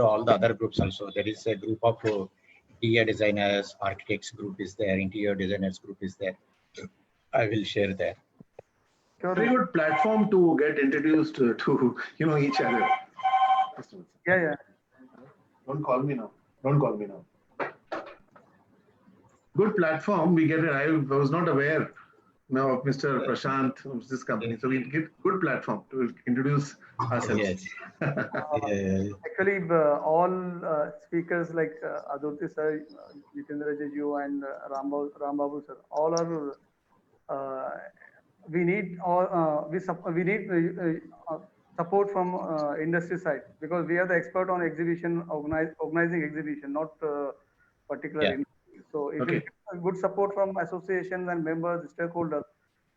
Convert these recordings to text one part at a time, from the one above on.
all the other groups also. There is a group of interior designers, architects group is there, interior designers group is there. I will share there. Very good platform to get introduced to each other. Yeah. Don't call me now. Don't call me now. Good platform. We get it. I was not aware now of Mr. Prashant of this company. So we get good platform to introduce ourselves. Yes. Actually, all speakers like Adurti sir, Jitendra Jeju, and Rambabu sir, all are. We need support from industry side, because we are the expert on exhibition, organizing exhibition, not particular industry. So if we get good support from associations and members, stakeholders,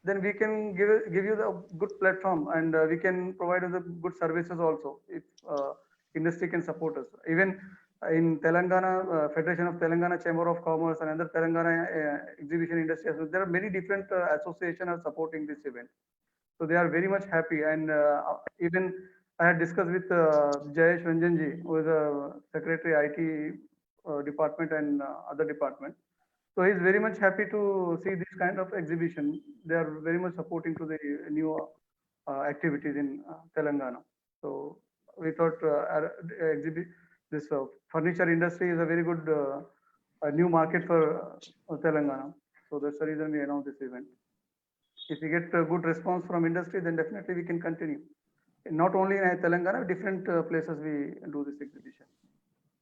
then we can give you the good platform, and we can provide you the good services also, if industry can support us. Even in Telangana, Federation of Telangana Chamber of Commerce and other Telangana exhibition industry, there are many different associations are supporting this event. So they are very much happy. And even I had discussed with Jayesh Ranjanji, who is a secretary IT department and other department. So he's very much happy to see this kind of exhibition. They are very much supporting to the new activities in Telangana. So we thought this furniture industry is a very good new market for Telangana. So that's the reason we announced this event. If we get a good response from industry, then definitely we can continue. Not only in Telangana, different places we do this exhibition.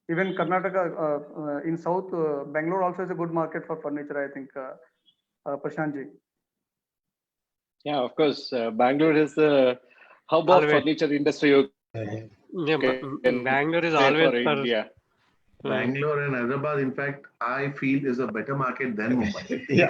Even Karnataka, in South, Bangalore also is a good market for furniture, I think, Prashantji. Yeah, of course. Bangalore is the hub of furniture industry. Yeah, Bangalore is always for India. Bangalore and Hyderabad, in fact, I feel is a better market than Mumbai.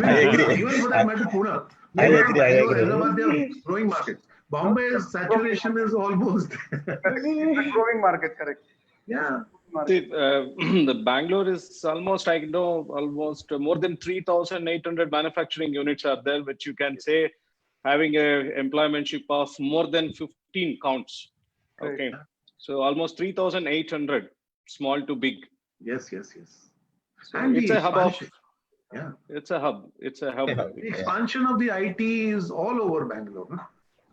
I agree. Even for that matter, Pune. I agree. Hyderabad, they are growing markets. Bombay's saturation is almost. It's a growing market, correct? Yeah. See, the Bangalore is almost, I know, almost more than 3,800 manufacturing units are there, which you can say having a employmentship of more than 15 counts. Okay, so almost 3,800, small to big. Yes. So and it's a hub of. Yeah, it's a hub. The expansion of the IT is all over Bangalore. Huh?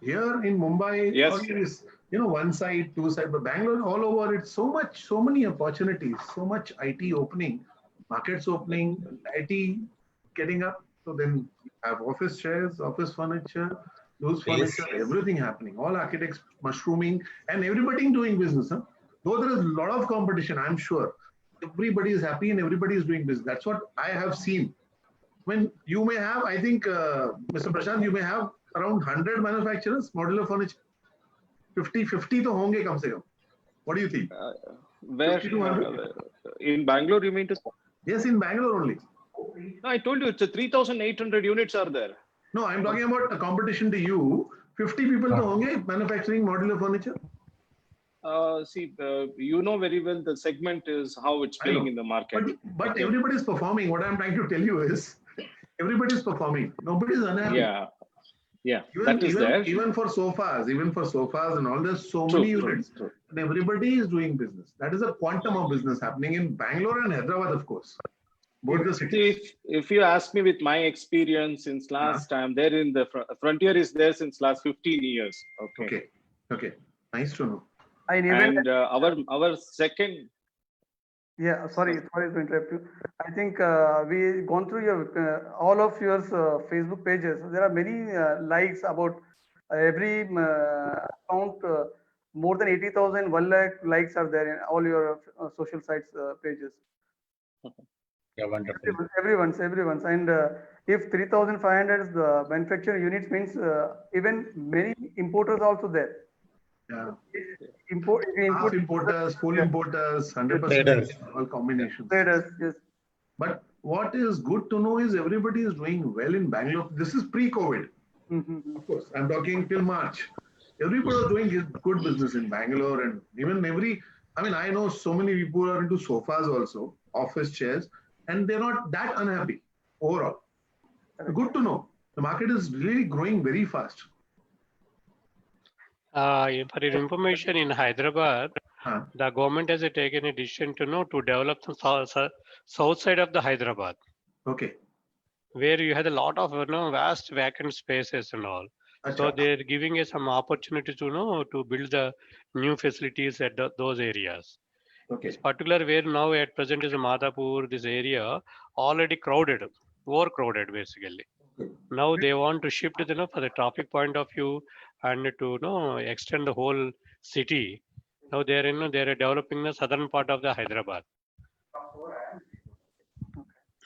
Here in Mumbai, yes. One side, two side, but Bangalore all over, it's so many opportunities, so much IT opening, markets opening, IT getting up. So then you have office chairs, office furniture, loose furniture, everything happening. All architects mushrooming and everybody doing business. Huh? Though there is a lot of competition, I'm sure. Everybody is happy and everybody is doing business. That's what I have seen. When you may have, I think, Mr. Prashant, you may have around 100 manufacturers, modular furniture. 50 to honge kam se kam. What do you think? Where? In Bangalore, you mean to say? Yes, in Bangalore only. No, I told you, it's a 3,800 units are there. No, I'm talking about a competition to you. 50 people to honge manufacturing modular furniture. See, you know very well the segment is how it's playing in the market. But everybody is performing. What I'm trying to tell you is, everybody is performing. Nobody is unhappy. Yeah, that is there. Even for sofas and all, there's so many units. And everybody is doing business. That is a quantum of business happening in Bangalore and Hyderabad, of course. Both the cities. If you ask me with my experience since last time, there in the Frontier is there since last 15 years. Okay. Nice to know. And our second. Yeah, sorry to interrupt you. I think we gone through your all of your Facebook pages. There are many likes about every account. More than 80,000, 1 lakh likes are there in all your social sites pages. Yeah, wonderful. Everyone's. And if 3,500 is the manufacturing units means even many importers also there. Yeah. Half importers, full importers, 100% all combinations. Traders, yes. But what is good to know is everybody is doing well in Bangalore. This is pre-COVID. Of course, I'm talking till March. Everybody is doing good business in Bangalore, and even I know so many people who are into sofas also, office chairs, and they're not that unhappy overall. Good to know. The market is really growing very fast. For your information, in Hyderabad, the government has taken a decision to develop the south side of the Hyderabad. Okay. Where you had a lot of vast vacant spaces and all. So they're giving us some opportunity to build the new facilities at those areas. Okay. This particular where now at present is Madhapur, this area already crowded, overcrowded basically. Okay. Now they want to shift for the traffic point of view and to extend the whole city. Now they're they're developing the southern part of the Hyderabad.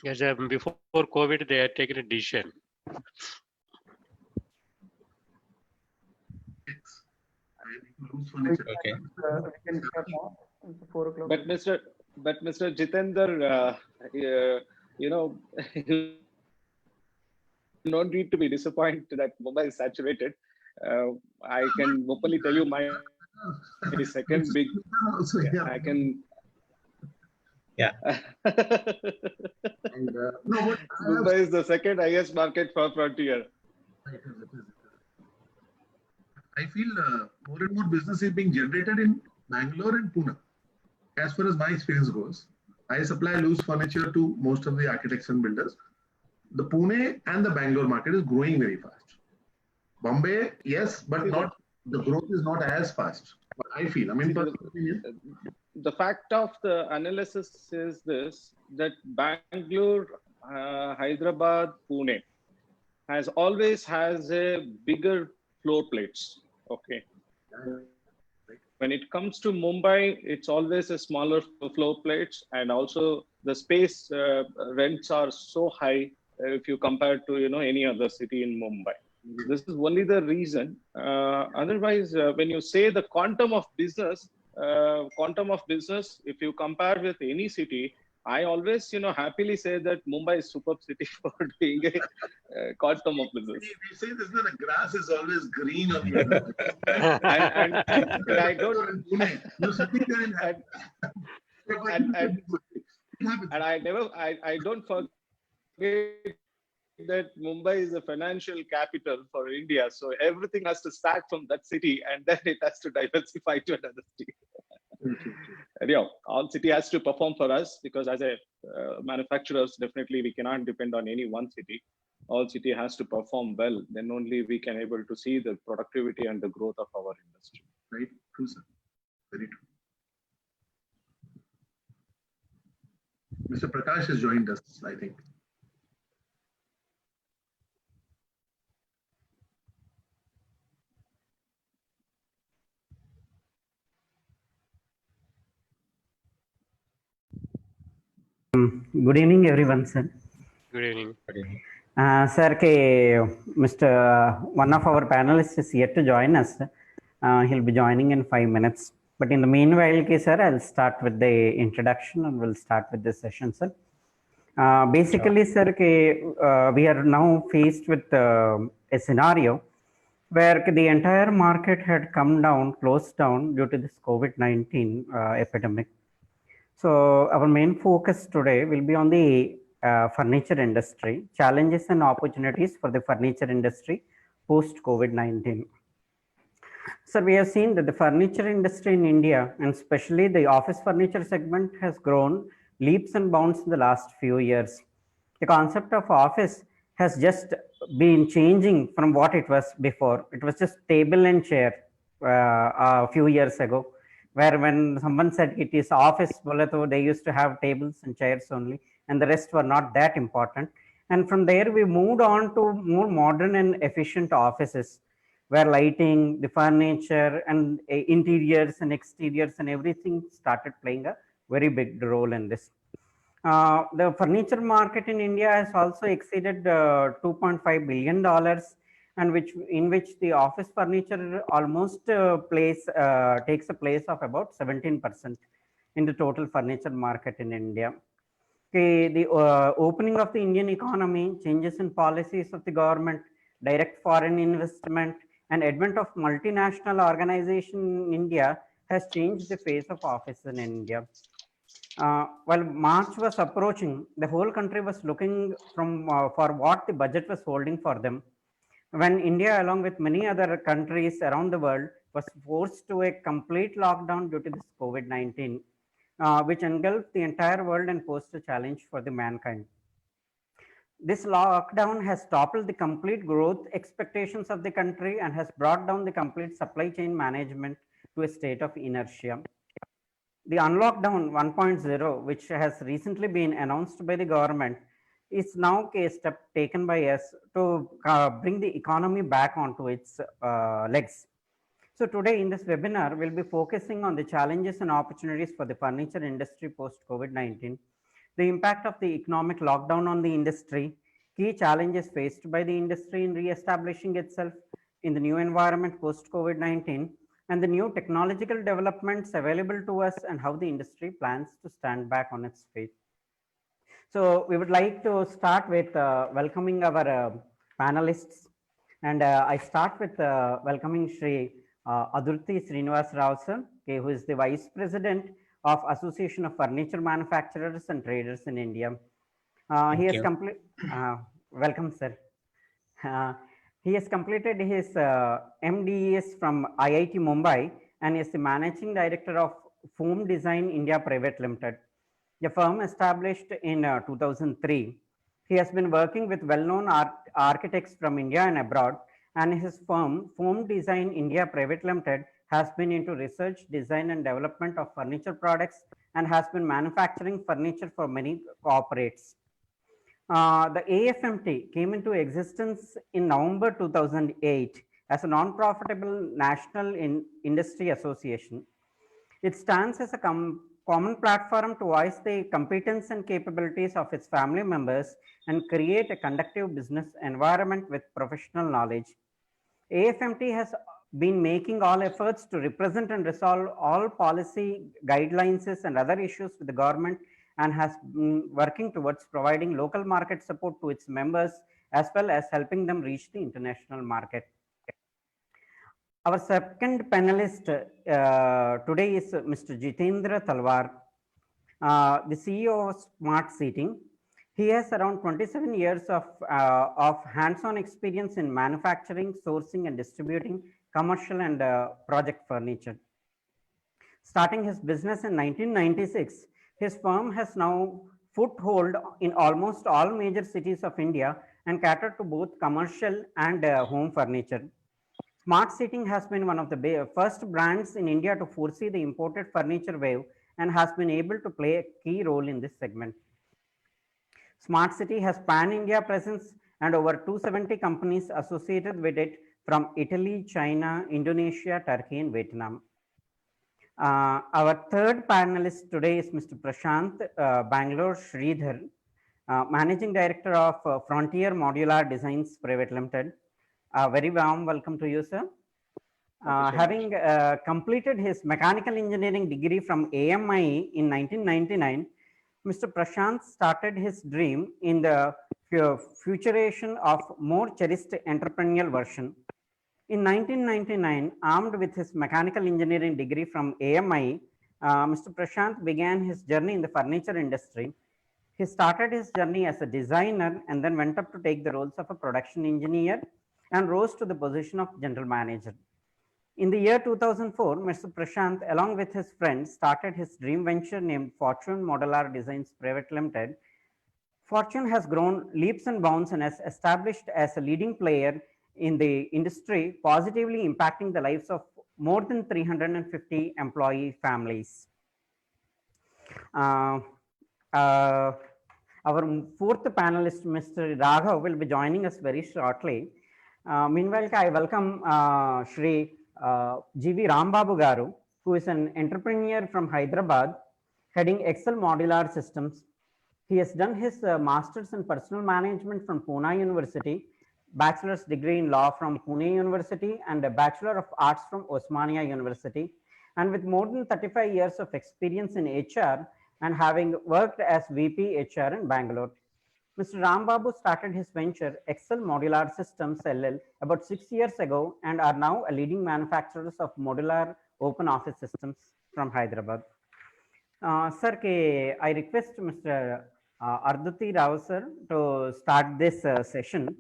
Yes, before COVID, they had taken a decision. Okay. But Mr. Jitender, you don't need to be disappointed that Mumbai is saturated. I can openly tell you my second big. I can. Yeah. Mumbai is the second highest market for Frontier. I feel more and more business is being generated in Bangalore and Pune. As far as my experience goes, I supply loose furniture to most of the architects and builders. The Pune and the Bangalore market is growing very fast. Bombay, yes, but not the growth is not as fast. I feel. I mean, the fact of the analysis is this: that Bangalore, Hyderabad, Pune has always a bigger floor plates. Okay. When it comes to Mumbai, it's always a smaller floor plates, and also the space rents are so high if you compare to any other city in Mumbai. This is only the reason. Otherwise, when you say the quantum of business, if you compare with any city, I always, happily say that Mumbai is superb city for doing a quantum of business. We say this, the grass is always green on the other. and I don't. And I don't forget that Mumbai is a financial capital for India. So everything has to start from that city and then it has to diversify to another city. Anyhow, all city has to perform for us because as a manufacturers, definitely we cannot depend on any one city. All city has to perform well. Then only we can able to see the productivity and the growth of our industry. Right, true, sir. Very true. Mr. Prakash has joined us, I think. Good evening, everyone, sir. Good evening. Sir, one of our panelists is yet to join us. He'll be joining in 5 minutes. But in the meanwhile, sir, I'll start with the introduction and we'll start with the session, sir. Basically, sir, we are now faced with a scenario where the entire market had closed down due to this COVID-19 epidemic. So our main focus today will be on the furniture industry, challenges and opportunities for the furniture industry post COVID-19. So we have seen that the furniture industry in India, and especially the office furniture segment, has grown leaps and bounds in the last few years. The concept of office has just been changing from what it was before. It was just table and chair a few years ago, where when someone said it is office, they used to have tables and chairs only, and the rest were not that important. And from there, we moved on to more modern and efficient offices, where lighting, the furniture, and interiors and exteriors and everything started playing a very big role in this. The furniture market in India has also exceeded $2.5 billion, and in which the office furniture almost takes a place of about 17% in the total furniture market in India. Okay, the opening of the Indian economy, changes in policies of the government, direct foreign investment, and advent of multinational organization in India has changed the face of office in India. While March was approaching, the whole country was looking for what the budget was holding for them, when India, along with many other countries around the world, was forced to a complete lockdown due to this COVID-19, which engulfed the entire world and posed a challenge for the mankind. This lockdown has toppled the complete growth expectations of the country and has brought down the complete supply chain management to a state of inertia. The Unlockdown 1.0, which has recently been announced by the government, is now a step taken by us to bring the economy back onto its legs. So today in this webinar, we'll be focusing on the challenges and opportunities for the furniture industry post-COVID-19, the impact of the economic lockdown on the industry, key challenges faced by the industry in re-establishing itself in the new environment post-COVID-19, and the new technological developments available to us and how the industry plans to stand back on its feet. So we would like to start with welcoming our panelists. And I start with welcoming Shri Adurti Srinivas Rao sir, okay, who is the Vice President of Association of Furniture Manufacturers and Traders in India. He has completed, welcome sir. He has completed his MDES from IIT Mumbai and is the Managing Director of Foam Design India Private Limited, a firm established in 2003. He has been working with well-known architects from India and abroad, and his firm, Foam Design India Private Limited, has been into research, design, and development of furniture products and has been manufacturing furniture for many corporates. The AFMT came into existence in November 2008 as a non-profitable national industry association. It stands as a common platform to voice the competence and capabilities of its family members and create a conducive business environment with professional knowledge. AFMT has been making all efforts to represent and resolve all policy guidelines and other issues with the government and has been working towards providing local market support to its members as well as helping them reach the international market. Our second panelist today is Mr. Jitendra Talwar, the CEO of Smart Seating. He has around 27 years of hands-on experience in manufacturing, sourcing, and distributing commercial and project furniture. Starting his business in 1996, his firm has now foothold in almost all major cities of India and cater to both commercial and home furniture. Smart Seating has been one of the first brands in India to foresee the imported furniture wave and has been able to play a key role in this segment. Smart City has pan-India presence and over 270 companies associated with it from Italy, China, Indonesia, Turkey, and Vietnam. Our third panelist today is Mr. Prashant Bangalore Sridhar, Managing Director of Frontier Modular Designs Private Limited. Very warm welcome to you, sir. Having completed his mechanical engineering degree from AMI in 1999, Mr. Prashant started his dream in the futuration of more cherished entrepreneurial version. In 1999, armed with his mechanical engineering degree from AMI, Mr. Prashant began his journey in the furniture industry. He started his journey as a designer and then went up to take the roles of a production engineer and rose to the position of general manager. In the year 2004, Mr. Prashant, along with his friends, started his dream venture named Fortune Modular Designs Private Limited. Fortune has grown leaps and bounds and has established as a leading player in the industry, positively impacting the lives of more than 350 employee families. Our fourth panelist, Mr. Raghav, will be joining us very shortly. Meanwhile, I welcome Shri G.V. Rambabu Garu, who is an entrepreneur from Hyderabad, heading Excel Modular Systems. He has done his master's in personal management from Pune University, bachelor's degree in law from Pune University, and a Bachelor of Arts from Osmania University. And with more than 35 years of experience in HR and having worked as VP HR in Bangalore. Mr. Rambabu started his venture Excel Modular Systems LL about 6 years ago and are now a leading manufacturers of modular open office systems from Hyderabad. Sir, I request Mr. Adurti Rao sir to start this session,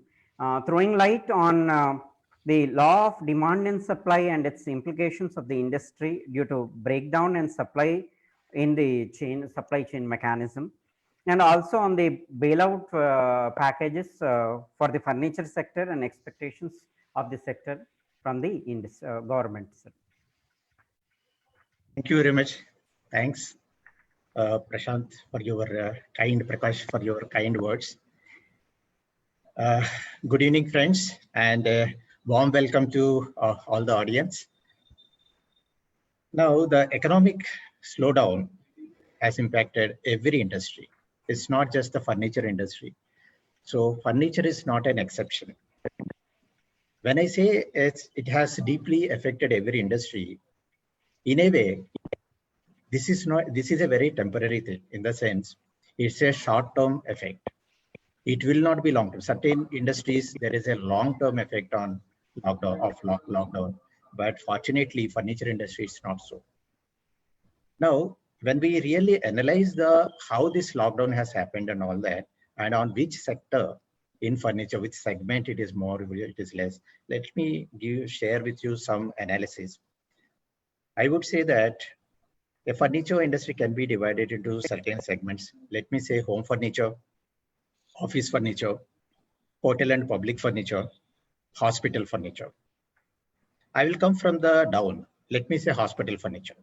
throwing light on the law of demand and supply and its implications of the industry due to breakdown and supply in the supply chain mechanism, and also on the bailout packages for the furniture sector and expectations of the sector from the government. Thank you very much. Thanks, Prashant, for your Prakash, for your kind words. Good evening, friends, and warm welcome to all the audience. Now, the economic slowdown has impacted every industry. It's not just the furniture industry. So furniture is not an exception. When I say it has deeply affected every industry, in a way, this is a very temporary thing, in the sense it's a short-term effect. It will not be long-term. Certain industries, there is a long-term effect on lockdown, but fortunately, furniture industry is not so. Now, when we really analyze how this lockdown has happened and all that, and on which sector in furniture, which segment it is more, it is less, let me share with you some analysis. I would say that the furniture industry can be divided into certain segments. Let me say home furniture, office furniture, hotel and public furniture, hospital furniture. I will come from the down. Let me say hospital furniture.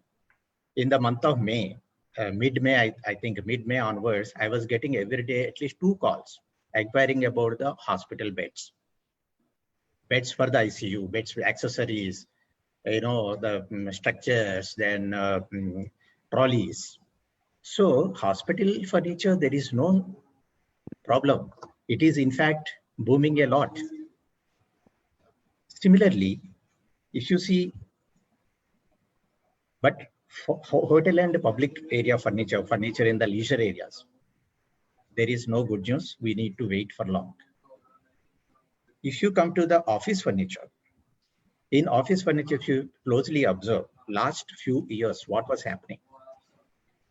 In the month of May, mid-May, I think mid-May onwards, I was getting every day at least 2 calls inquiring about the hospital beds. Beds for the ICU, beds for accessories, the structures, then trolleys. So hospital furniture, there is no problem. It is in fact booming a lot. Similarly, if you see, but for hotel and public area furniture in the leisure areas, there is no good news. We need to wait for long. If you come to the office furniture, in office furniture, if you closely observe last few years, what was happening?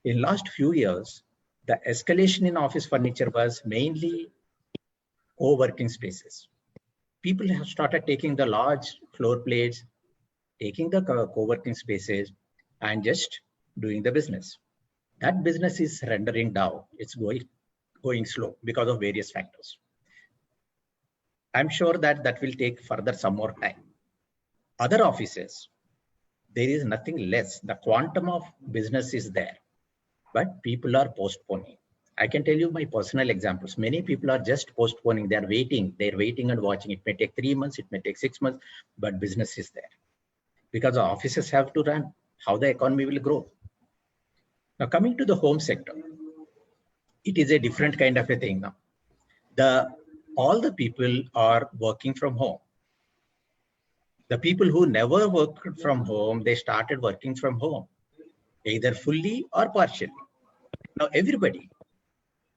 In last few years, the escalation in office furniture was mainly co-working spaces. People have started taking the large floor plates, taking the co-working spaces, and just doing the business. That business is rendering down. It's going slow because of various factors. I'm sure that will take further some more time. Other offices, there is nothing less. The quantum of business is there, but people are postponing. I can tell you my personal examples. Many people are just postponing. They're waiting and watching. It may take 3 months, it may take 6 months, but business is there. Because the offices have to run. How the economy will grow. Now coming to the home sector, it is a different kind of a thing now. All the people are working from home. The people who never worked from home, they started working from home, either fully or partially. Now everybody,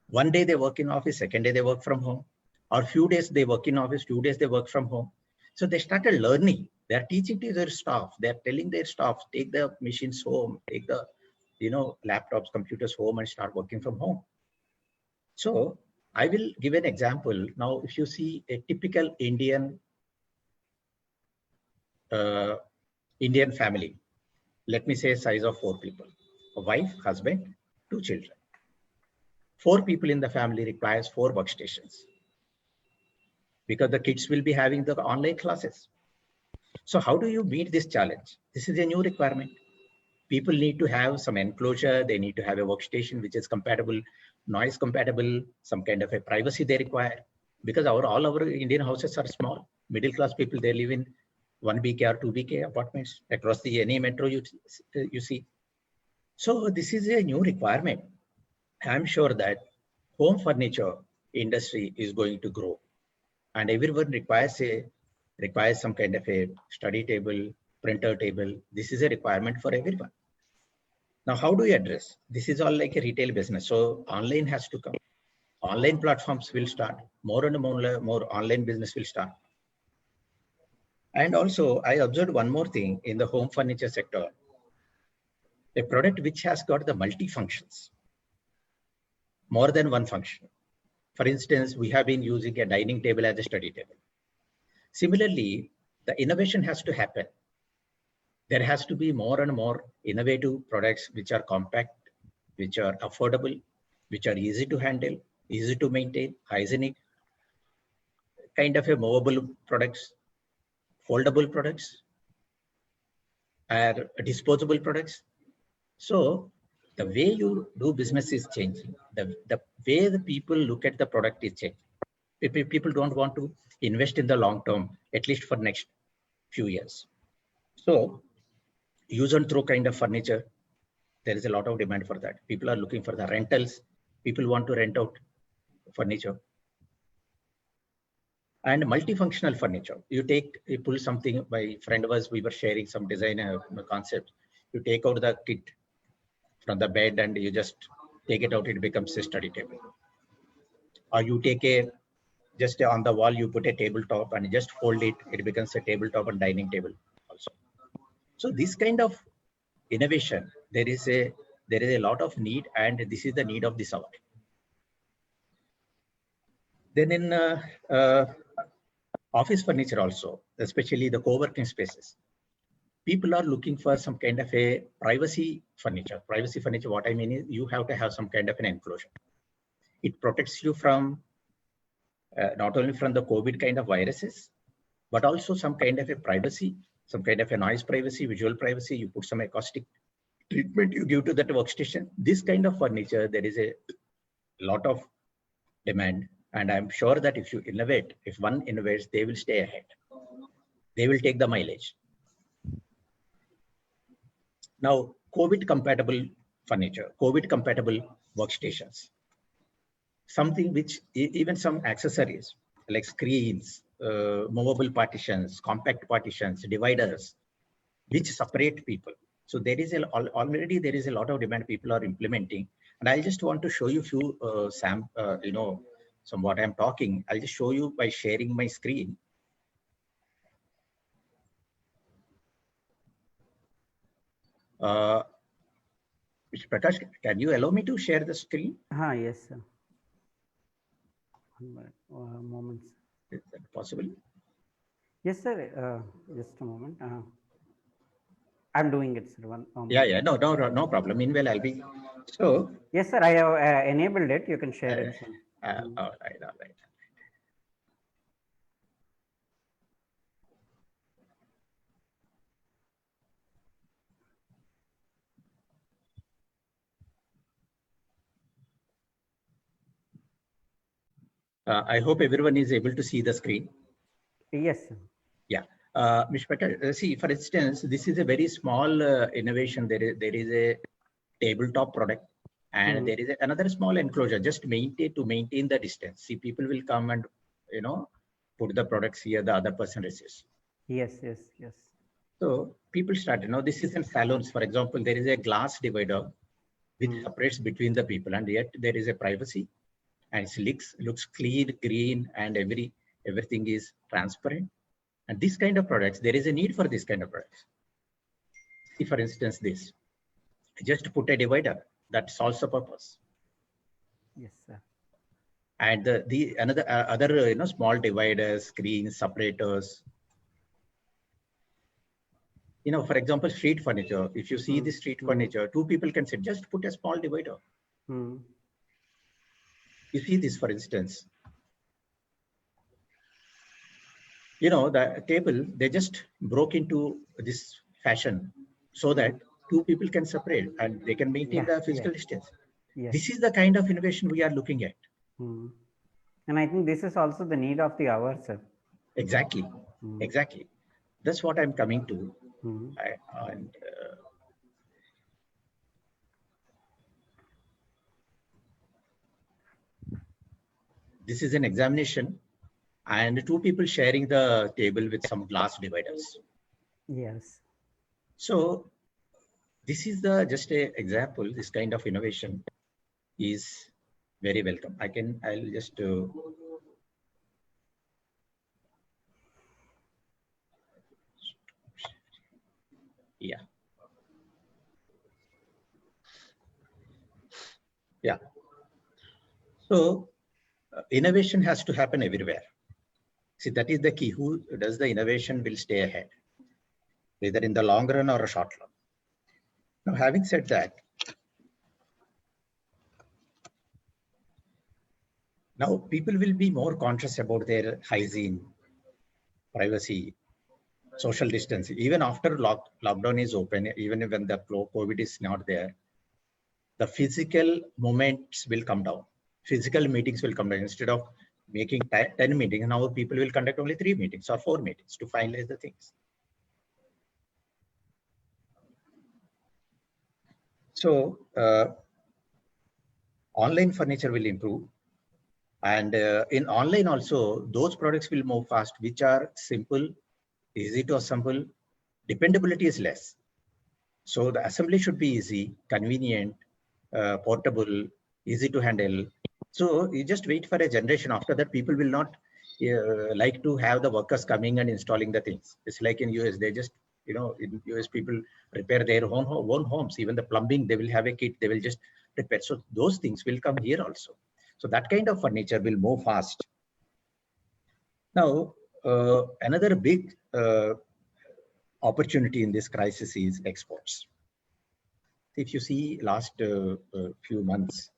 one day they work in office, second day they work from home, or few days they work in office, 2 days they work from home. So they started learning. They are teaching to their staff. They are telling their staff, take the machines home, take the laptops, computers home and start working from home. So I will give an example. Now, if you see a typical Indian family, let me say size of 4 people, a wife, husband, 2 children. 4 people in the family requires 4 workstations because the kids will be having the online classes. So how do you meet this challenge? This is a new requirement. People need to have some enclosure. They need to have a workstation which is compatible, noise compatible, some kind of a privacy they require. Because all our Indian houses are small. Middle class people, they live in 1 BK or 2 BK apartments across any metro you see. So this is a new requirement. I'm sure that home furniture industry is going to grow, and everyone requires some kind of a study table, printer table. This is a requirement for everyone. Now, how do you address? This is all like a retail business. So online has to come. Online platforms will start. More and more online business will start. And also, I observed one more thing in the home furniture sector. A product which has got the multi-functions, more than one function. For instance, we have been using a dining table as a study table. Similarly, the innovation has to happen. There has to be more and more innovative products which are compact, which are affordable, which are easy to handle, easy to maintain, hygienic, kind of a movable products, foldable products, or disposable products. So the way you do business is changing. The way the people look at the product is changing. People don't want to invest in the long term, at least for next few years. So use and throw kind of furniture, there is a lot of demand for that. People are looking for the rentals. People want to rent out furniture. And multifunctional furniture. You pull something, my friend we were sharing some design concept. You take out the kit from the bed and you just take it out, it becomes a study table. Or you take just on the wall, you put a tabletop and just fold it, it becomes a tabletop and dining table also. So this kind of innovation, there is a lot of need, and this is the need of this hour. Then in office furniture also, especially the co-working spaces, people are looking for some kind of a privacy furniture. Privacy furniture, what I mean is you have to have some kind of an enclosure. It protects you from not only from the COVID kind of viruses, but also some kind of a privacy, some kind of a noise privacy, visual privacy. You put some acoustic treatment you give to that workstation. This kind of furniture, there is a lot of demand. And I'm sure that if you innovate, if one innovates, they will stay ahead. They will take the mileage. Now, COVID-compatible furniture, COVID-compatible workstations, something which even some accessories like screens, movable partitions, compact partitions, dividers, which separate people. So there is already there is a lot of demand people are implementing. And I just want to show you a few some what I'm talking. I'll just show you by sharing my screen. Mr. Prakash, can you allow me to share the screen? Yes, sir. One moment. Is that possible? Yes, sir. Just a moment. I'm doing it, sir. One moment. Yeah. No problem. Meanwhile, I'll be. So. Yes, sir. I have enabled it. You can share it. All right. I hope everyone is able to see the screen. Yes, sir. Yeah. Mr. Patel, see, for instance, this is a very small innovation. There is a tabletop product, and there is another small enclosure just to maintain the distance. See, people will come and put the products here, the other person receives. Yes. So people start, this is in salons, for example, there is a glass divider which separates between the people, and yet there is a privacy, and it looks clean, green, and everything is transparent. And this kind of products, there is a need for this kind of products. See, for instance, this, just put a divider that solves the purpose. Yes, sir. And other small dividers, screens, separators. For example, street furniture. If you see the street furniture, two people can sit. Just put a small divider. You see this, for instance. The table, they just broke into this fashion so that two people can separate and they can maintain the physical distance. Yes. This is the kind of innovation we are looking at. And I think this is also the need of the hour, sir. Exactly. Exactly. That's what I'm coming to. This is an examination, and two people sharing the table with some glass dividers. Yes. So this is just an example. This kind of innovation is very welcome. I'll just So innovation has to happen everywhere. See, that is the key. Who does the innovation will stay ahead, either in the long run or a short run. Now, having said that, now people will be more conscious about their hygiene, privacy, social distancing. Even after lockdown is open, even when the COVID is not there, the physical moments will come down. Physical meetings will come down. Instead of making 10 meetings, now people will conduct only 3 meetings or 4 meetings to finalize the things. So online furniture will improve. And in online also, those products will move fast, which are simple, easy to assemble, dependability is less. So the assembly should be easy, convenient, portable, easy to handle. So you just wait for a generation. After that, people will not like to have the workers coming and installing the things. It's like in US, they just, in US people repair their own homes. Even the plumbing, they will have a kit, they will just repair. So those things will come here also. So that kind of furniture will move fast. Now, another big opportunity in this crisis is exports. If you see last few months,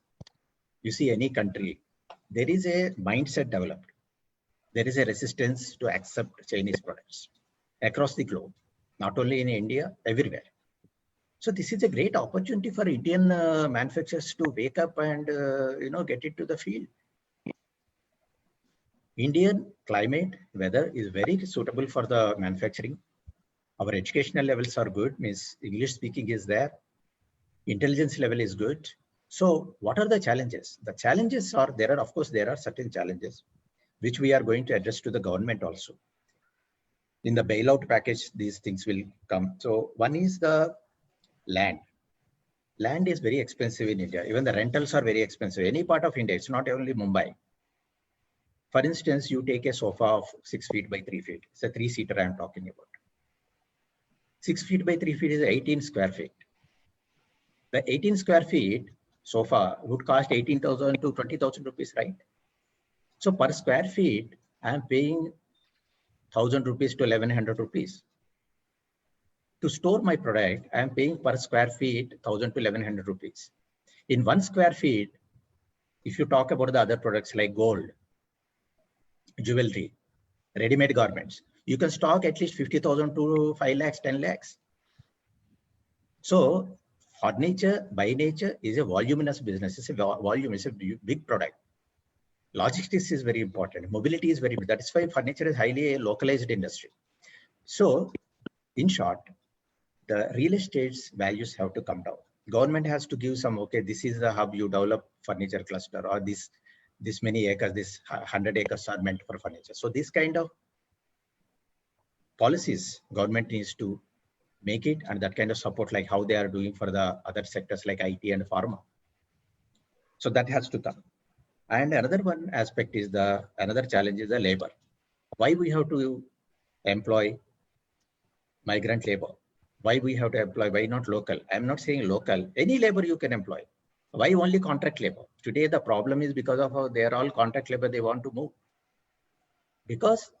you see any country, there is a mindset developed. There is a resistance to accept Chinese products across the globe, not only in India, everywhere. So this is a great opportunity for Indian manufacturers to wake up and get into the field. Indian climate, weather is very suitable for the manufacturing. Our educational levels are good, means English speaking is there. Intelligence level is good. So what are the challenges? The challenges are, of course, there are certain challenges which we are going to address to the government also. In the bailout package, these things will come. So one is the land. Land is very expensive in India. Even the rentals are very expensive. Any part of India, it's not only Mumbai. For instance, you take a sofa of 6 feet by 3 feet. It's a 3-seater I'm talking about. 6 feet by 3 feet is 18 square feet. The 18 square feet sofa would cost 18,000 to 20,000 rupees, right? So per square feet, I'm paying 1,000 rupees to 1,100 rupees. To store my product, I am paying per square feet 1,000 to 1,100 rupees. In 1 square feet, if you talk about the other products like gold, jewelry, ready-made garments, you can stock at least 50,000 to 5 lakhs, 10 lakhs. So furniture by nature is a voluminous business. It's a volume, it's a big product. Logistics is very important. Mobility is very important. That is why furniture is highly a localized industry. So in short, the real estate's values have to come down. Government has to give some, okay, this is the hub you develop furniture cluster, or this many acres, this 100 acres are meant for furniture. So this kind of policies, government needs to make it, and that kind of support like how they are doing for the other sectors like IT and pharma. So that has to come. And another one aspect is another challenge is the labor. Why we have to employ migrant labor? Why we have to employ, why not local? I'm not saying local, any labor you can employ. Why only contract labor? Today, the problem is because of how they're all contract labor, they want to move. Because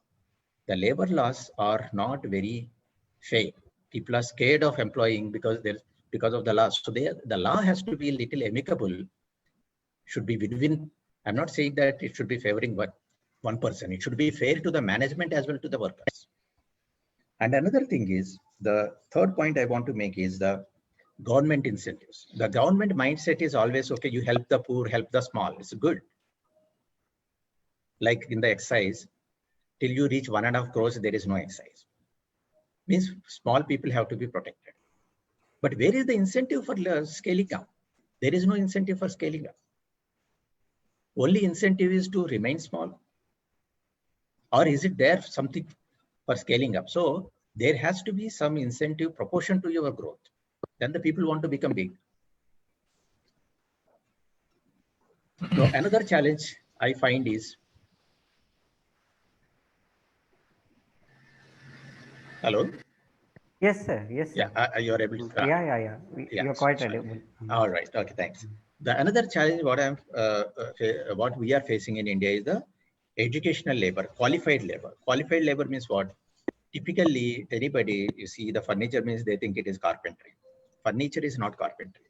the labor laws are not very fair. People are scared of employing because of the laws. So the law has to be a little amicable, should be within. I'm not saying that it should be favoring one person. It should be fair to the management as well to the workers. And another thing is, the third point I want to make is the government incentives. The government mindset is always, okay, you help the poor, help the small. It's good. Like in the excise, till you reach 1.5 crores, there is no excise. Means small people have to be protected. But where is the incentive for scaling up? There is no incentive for scaling up. Only incentive is to remain small. Or is it there something for scaling up? So there has to be some incentive proportion to your growth. Then the people want to become big. So another challenge I find is, hello? Yes, sir. Yes, sir. Yeah, you're able to. Yeah. You're quite audible. All right. Okay, thanks. The another challenge what we are facing in India is the educational labor, qualified labor. Qualified labor means what? Typically, anybody, you see the furniture means they think it is carpentry. Furniture is not carpentry.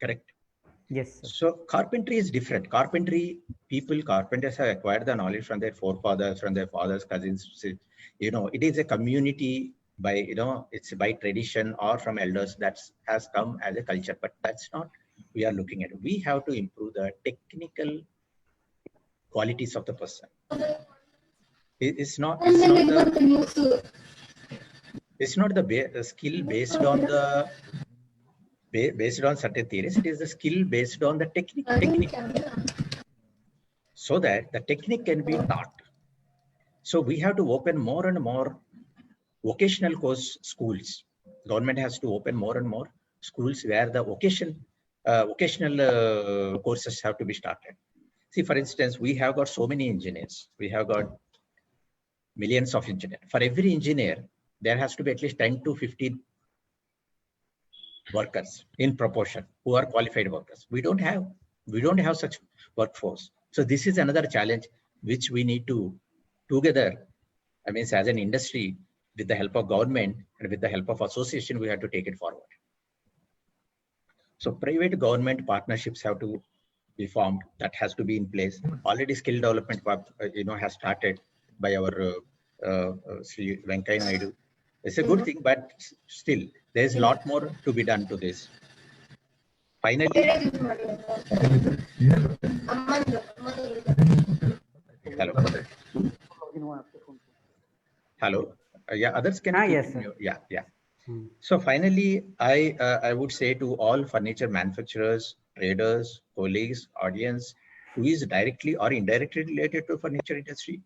Correct? Yes, sir. So carpentry is different. Carpenters have acquired the knowledge from their forefathers, from their fathers, cousins. You know, it is a community by, you know, it's by tradition or from elders that has come as a culture, but that's not we are looking at. We have to improve the technical qualities of the person. It's not the skill based on certain theories. It is the skill based on the technique, so that the technique can be taught. So we have to open more and more vocational course schools. Government has to open more and more schools where the vocational courses have to be started. See, for instance, we have got so many engineers. We have got millions of engineers. For every engineer, there has to be at least 10 to 15 workers in proportion who are qualified workers. We don't have such workforce. So this is another challenge which we need to together, I mean, as an industry, with the help of government and with the help of association, we have to take it forward. So private government partnerships have to be formed. That has to be in place. Already skill development, has started by our Sri Venkaiah Naidu. It's a good thing, but still, there's a lot more to be done to this. Finally, hello. Yeah, others can. Yes, sir. Yeah. So finally, I would say to all furniture manufacturers, traders, colleagues, audience, who is directly or indirectly related to furniture industry.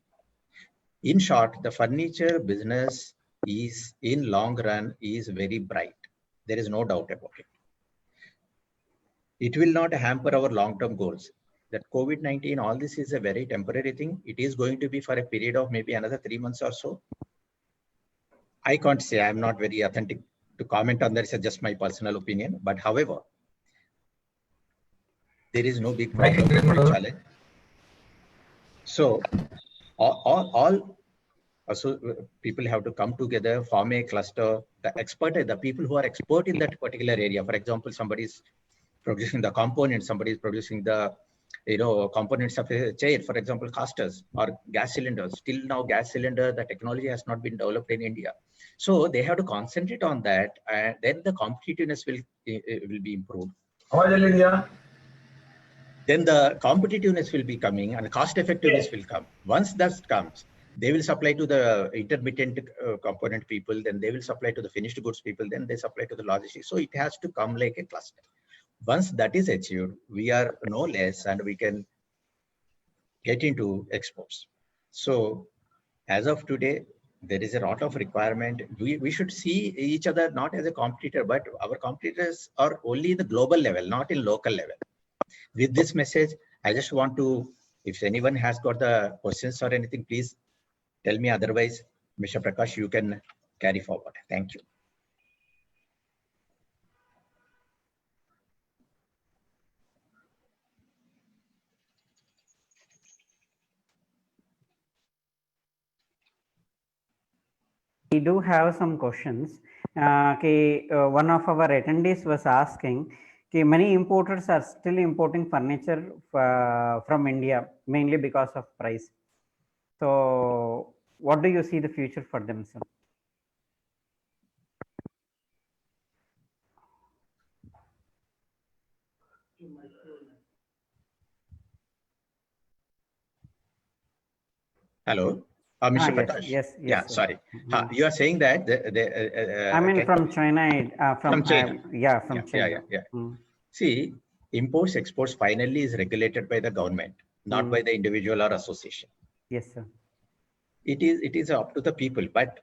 In short, the furniture business is in long run is very bright. There is no doubt about it. It will not hamper our long-term goals. That COVID-19, all this is a very temporary thing. It is going to be for a period of maybe another 3 months or so. I can't say, I'm not very authentic to comment on that. It's just my personal opinion. But however, there is no big problem or challenge. So all people have to come together, form a cluster. The people who are expert in that particular area. For example, somebody is producing the components, somebody is producing the components of a chair, for example, casters or gas cylinders. Still now, gas cylinder, the technology has not been developed in India. So they have to concentrate on that, and then the competitiveness will be improved. Then the competitiveness will be coming and the cost effectiveness will come. Once that comes, they will supply to the intermittent component people, then they will supply to the finished goods people, then they supply to the logistics. So it has to come like a cluster. Once that is achieved, we are no less and we can get into exports. So as of today, there is a lot of requirement. We should see each other not as a competitor, but our competitors are only in the global level, not in local level. With this message, I just want to, if anyone has got the questions or anything, please tell me. Otherwise, Mr. Prakash, you can carry forward. Thank you. We do have some questions. One of our attendees was asking, many importers are still importing furniture from India, mainly because of price. So what do you see the future for them, sir? Hello. Mr. Prakash. Yes. Yeah, sir. Sorry. You are saying that I mean, from China. From China. From China. Yeah. See, imports, exports finally is regulated by the government, not by the individual or association. Yes, sir. It is up to the people, but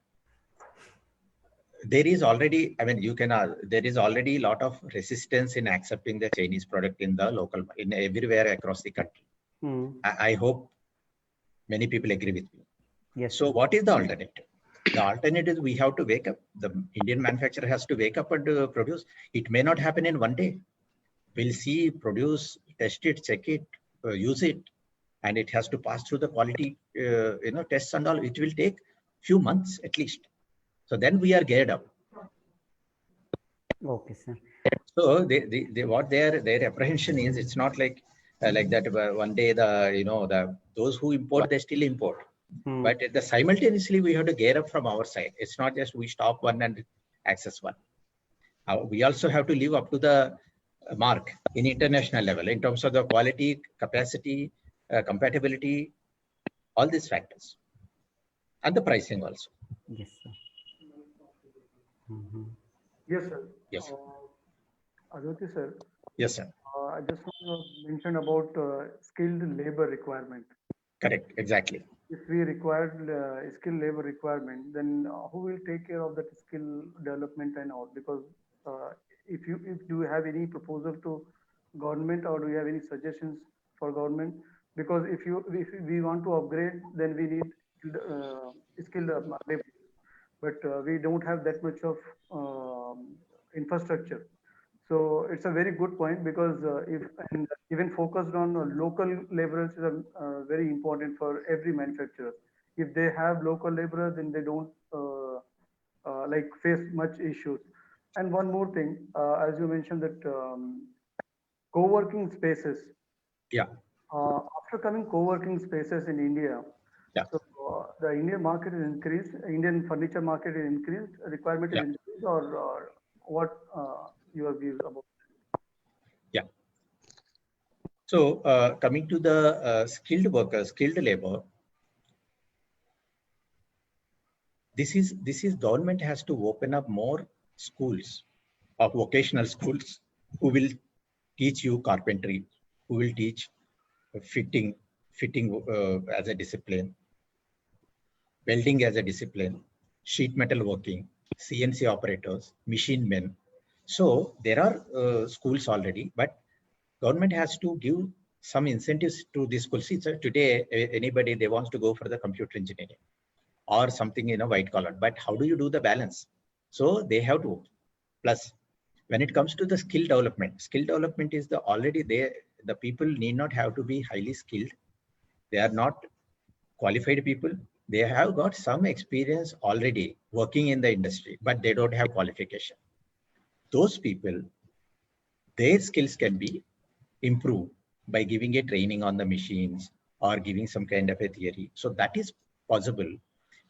there is already, there is already a lot of resistance in accepting the Chinese product in the local, in everywhere across the country. I hope many people agree with me. Yes. So what is the alternative? The alternative is we have to wake up. The Indian manufacturer has to wake up and produce. It may not happen in one day. We'll see, produce, test it, check it, use it. and it has to pass through the quality, tests and all. It will take few months at least. So then we are geared up. Okay, sir. So what their apprehension is, it's not like that. One day those who import, they still import. But simultaneously we have to gear up from our side. It's not just we stop one and access one. We also have to live up to the mark in international level in terms of the quality, capacity, compatibility, all these factors, and the pricing also. Yes, sir. Yes, sir. Yes. Advati, sir. Yes, sir. I just want to mention about skilled labor requirement. Correct. Exactly. If we require skilled labor requirement, then who will take care of that skill development and all? Because if you have any proposal to government, or do you have any suggestions for government? Because if we want to upgrade, then we need skilled labor, but we don't have that much of infrastructure. So it's a very good point, because even focused on local laborers is very important for every manufacturer. If they have local laborers, then they don't face much issues. And one more thing, as you mentioned that co-working spaces. Yeah. After coming co-working spaces in India, yeah. So the Indian market is increased. Indian furniture market is increased. Requirement is increased, or what your views about? Yeah. So coming to the skilled workers, skilled labor, this is government has to open up more schools of vocational schools who will teach you carpentry, who will teach fitting as a discipline, welding as a discipline, sheet metal working, CNC operators, machine men. So there are schools already, but government has to give some incentives to these schools. See, today, anybody, they wants to go for the computer engineering or something, white collar, but how do you do the balance? So they have to. Plus, when it comes to the skill development is already there. The people need not have to be highly skilled. They are not qualified people. They have got some experience already working in the industry, but they don't have qualification. Those people, their skills can be improved by giving a training on the machines or giving some kind of a theory. So that is possible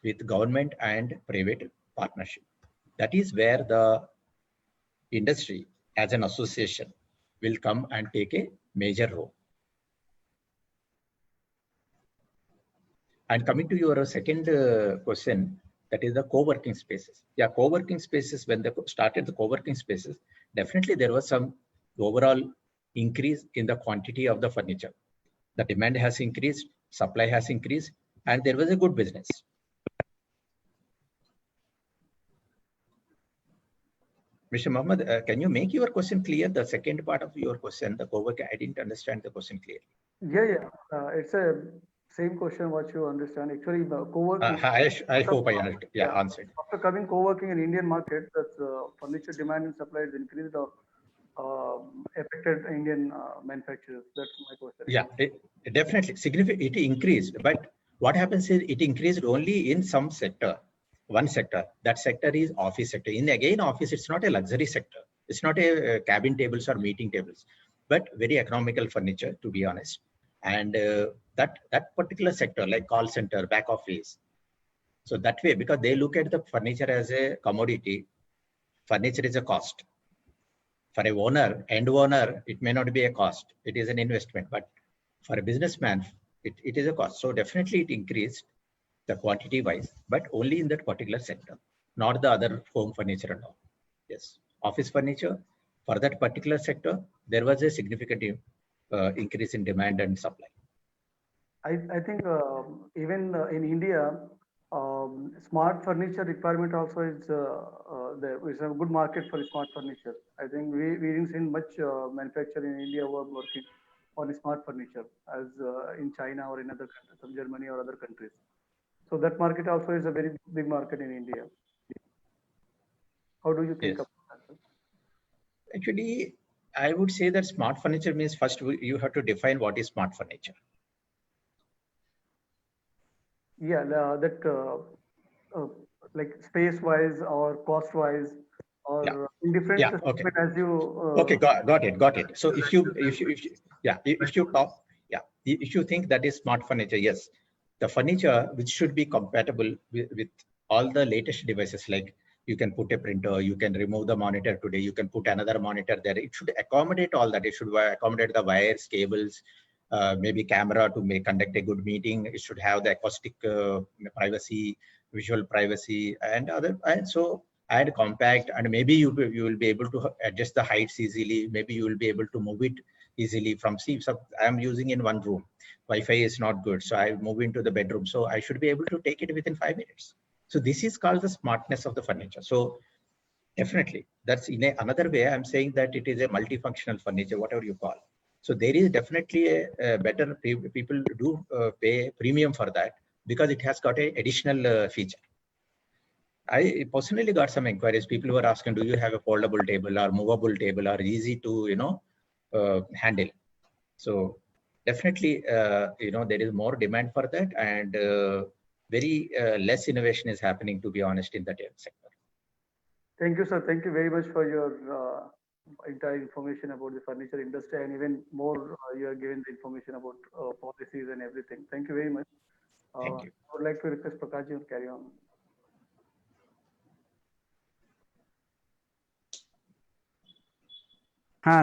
with government and private partnership. That is where the industry as an association will come and take a major role. And coming to your second question, that is the co-working spaces. Yeah, co-working spaces, when they started the co-working spaces, definitely there was some overall increase in the quantity of the furniture. The demand has increased, supply has increased, and there was a good business. Mr. Mohammed, can you make your question clear? The second part of your question, the co-working, I didn't understand the question clearly. Yeah. It's a same question what you understand. Actually, the co-working. I hope I understood. Yeah, answered. After coming co-working in Indian market, that furniture demand and supply is increased or affected Indian manufacturers. That's my question. Yeah, definitely significant. It increased, but what happens is it increased only in some sector. One sector, that sector is office sector. In again, office, it's not a luxury sector. It's not a cabin tables or meeting tables, but very economical furniture, to be honest. And that particular sector, like call center, back office. So that way, because they look at the furniture as a commodity, furniture is a cost. For a owner, end owner, it may not be a cost. It is an investment, but for a businessman, it is a cost. So definitely it increased the quantity wise, but only in that particular sector, not the other home furniture and all. Yes, office furniture, for that particular sector, there was a significant increase in demand and supply. I think even in India, smart furniture requirement also is there is a good market for smart furniture. I think we didn't see much manufacturer in India who are working on smart furniture as in China or in other countries, some Germany or other countries. So that market also is a very big market in India. How do you think about that? Actually, I would say that smart furniture means first you have to define what is smart furniture. Yeah, like space-wise or cost-wise or in different okay. as you. Okay, got it. So if you think that is smart furniture, yes, the furniture which should be compatible with all the latest devices, like you can put a printer, you can remove the monitor today, you can put another monitor there. It should accommodate all that. It should accommodate the wires, cables, maybe camera to conduct a good meeting. It should have the acoustic privacy, visual privacy, and other. And so add compact, and maybe you will be able to adjust the heights easily. Maybe you will be able to move it easily from. See, so I'm using in one room. Wi-Fi is not good, so I move into the bedroom. So I should be able to take it within 5 minutes. So this is called the smartness of the furniture. So definitely, that's in another way. I'm saying that it is a multifunctional furniture, whatever you call. So there is definitely a better, people do pay premium for that because it has got a additional feature. I personally got some inquiries. People were asking, do you have a foldable table or movable table or easy to, handle? So definitely, there is more demand for that, and very less innovation is happening, to be honest, in that sector. Thank you, sir. Thank you very much for your entire information about the furniture industry, and even more you are given the information about policies and everything. Thank you very much. Thank you. I would like to request Prakash to carry on.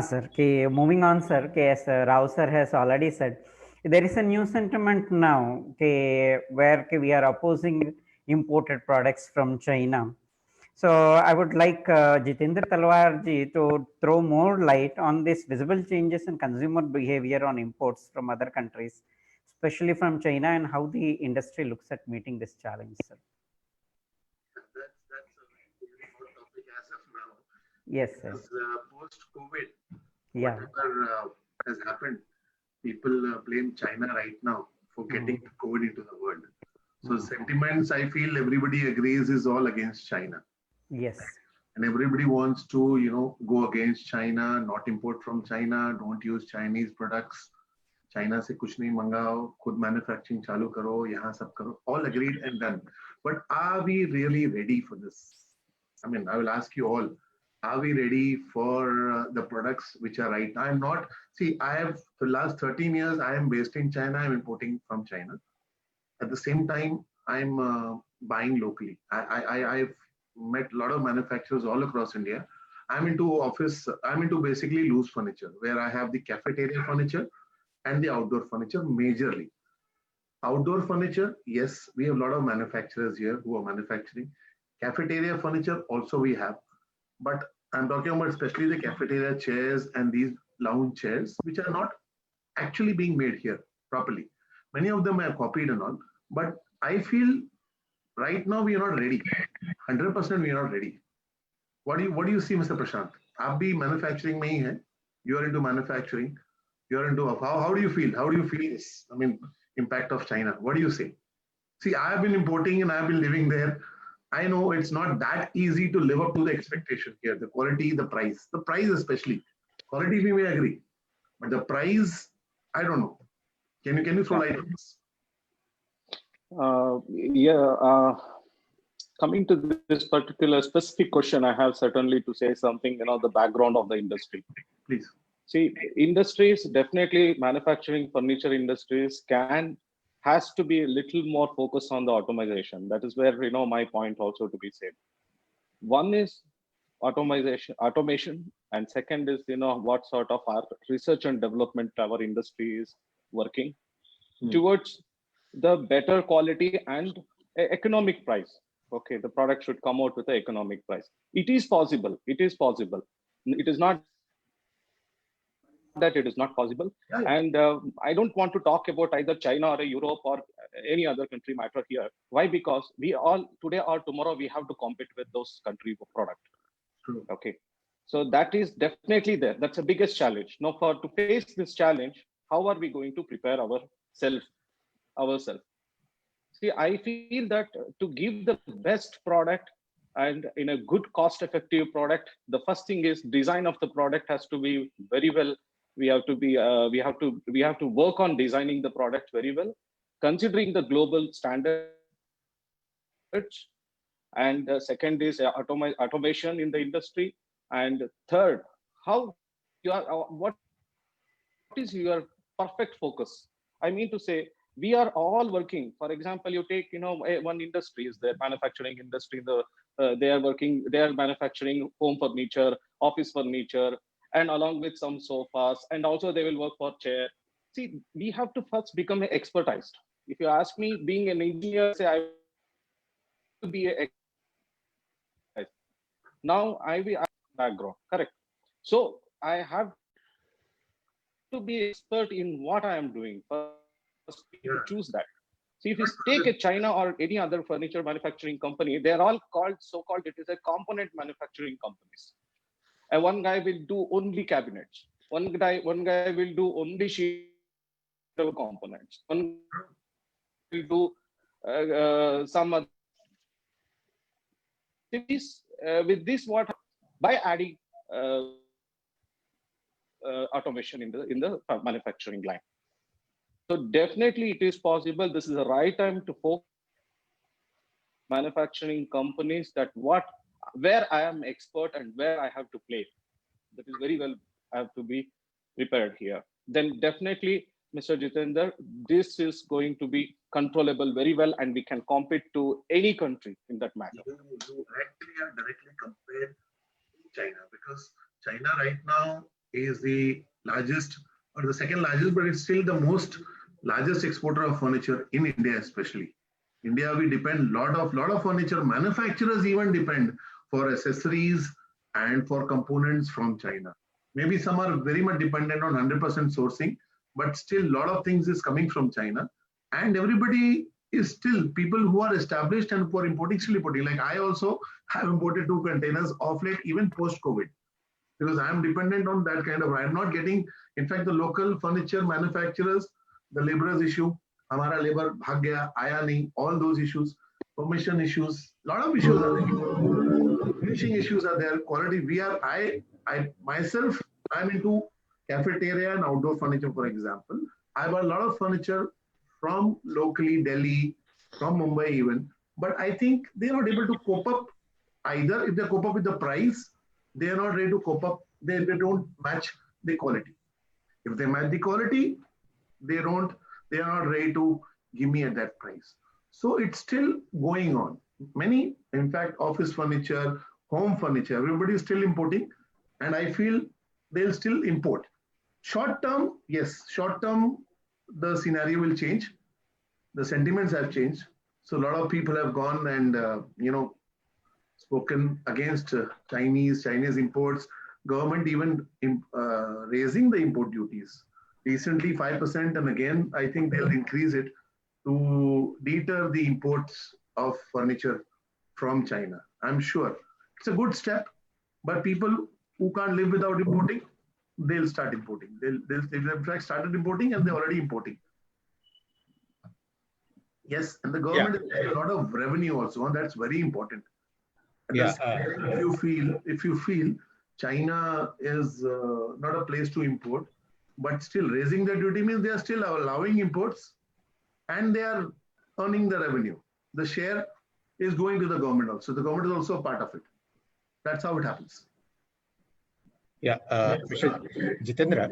Sir. Okay, moving on, sir. Okay, as Rao sir has already said, there is a new sentiment now, okay, where we are opposing imported products from China. So I would like Jitendra Talwar ji to throw more light on this visible changes in consumer behavior on imports from other countries, especially from China, and how the industry looks at meeting this challenge, sir. That's a very hot topic as of now. Yes, sir. Post-COVID, yeah, whatever has happened, people blame China right now for getting COVID into the world. So sentiments, I feel everybody agrees, is all against China. Yes. And everybody wants to, go against China, not import from China, don't use Chinese products. China se kuch nahi mangao, khud manufacturing chalu karo, yahan sab karo. All agreed and done. But are we really ready for this? I mean, I will ask you all, are we ready for the products which are right now? I'm not, see, I have, for the last 13 years, I am based in China, I'm importing from China. At the same time, I'm buying locally. I've met a lot of manufacturers all across India. I'm into basically loose furniture, where I have the cafeteria furniture and the outdoor furniture majorly. Outdoor furniture, yes, we have a lot of manufacturers here who are manufacturing. Cafeteria furniture also we have, but I'm talking about especially the cafeteria chairs and these lounge chairs, which are not actually being made here properly. Many of them are copied and all, but I feel right now we are not ready. 100% we are not ready. What do you see, Mr. Prashant? आप भी manufacturing में ही हैं. You are into manufacturing. You are into how do you feel? How do you feel this? I mean, impact of China. What do you say? See, I have been importing and I have been living there. I know it's not that easy to live up to the expectation here. The quality, the price especially. Quality we may agree, but the price, I don't know. Can you throw light on this? Coming to this particular specific question, I have certainly to say something, the background of the industry. Please. See, industries, definitely manufacturing furniture industries has to be a little more focused on the automation. That is where, my point also to be said. One is automation, and second is, what sort of our research and development our industry is working towards the better quality and economic price. Okay, the product should come out with an economic price. It is possible. It is possible. It is not that it is not possible. Right. And I don't want to talk about either China or Europe or any other country matter here. Why? Because we all today or tomorrow we have to compete with those country product. True. Okay, so that is definitely there. That's the biggest challenge. Now, to face this challenge, how are we going to prepare ourselves? See, I feel that to give the best product and in a good cost-effective product, the first thing is design of the product has to be very well. We have to work on designing the product very well. considering the global standards. And second is automation in the industry. And third, how you are, what is your perfect focus? I mean to say, we are all working. For example, you take, one industry is the manufacturing industry. They are manufacturing home furniture, office furniture, and along with some sofas, and also they will work for chair. See, we have to first become expertized. If you ask me, being an engineer, say I will be a now I will background, correct? So I have to be expert in what I am doing. First, to choose that. See, if you take a China or any other furniture manufacturing company, they are all so-called, it is a component manufacturing companies. And one guy will do only cabinets. One guy will do only sheet components. One will do some other. With this, what by adding automation in the manufacturing line. So definitely it is possible. This is the right time to focus manufacturing companies that where I am expert and where I have to play. That is very well, I have to be prepared here. Then definitely, Mr. Jitendra, this is going to be controllable very well, and we can compete to any country in that matter. You actually are directly compared to China, because China right now is the largest or the second largest, but it's still the largest exporter of furniture in India, especially. India, we depend lot of furniture manufacturers even depend for accessories and for components from China. Maybe some are very much dependent on 100% sourcing, but still a lot of things is coming from China, and everybody is still people who are established and who are importing, still importing. Like I also have imported 2 containers of late, even post-COVID, because I am dependent on that kind of, I am not getting, in fact, the local furniture manufacturers, the laborers issue, hamara labor bhag gaya, aaya nahi, all those issues, permission issues, lot of issues are there. Finishing issues are there, quality. I myself, I'm into cafeteria and outdoor furniture, for example. I buy a lot of furniture from locally, Delhi, from Mumbai even, but I think they're not able to cope up either. If they cope up with the price, they are not ready to cope up. They don't match the quality. If they match the quality, they are not ready to give me at that price. So it's still going on. Many, in fact, office furniture, home furniture, everybody is still importing, and I feel they'll still import. Short term, yes, short term, the scenario will change. The sentiments have changed. So a lot of people have gone and, spoken against Chinese imports. Government even raising the import duties. Recently 5%, and again, I think they'll increase it to deter the imports of furniture from China. I'm sure it's a good step, but people who can't live without importing, they'll start importing. They've in fact started importing, and they're already importing. Yes, and the government is getting a lot of revenue also, and that's very important. If you feel China is not a place to import, but still raising the duty means they are still allowing imports, and they are earning the revenue. The share is going to the government also. The government is also a part of it. That's how it happens. Yeah, Mr. Jitendra.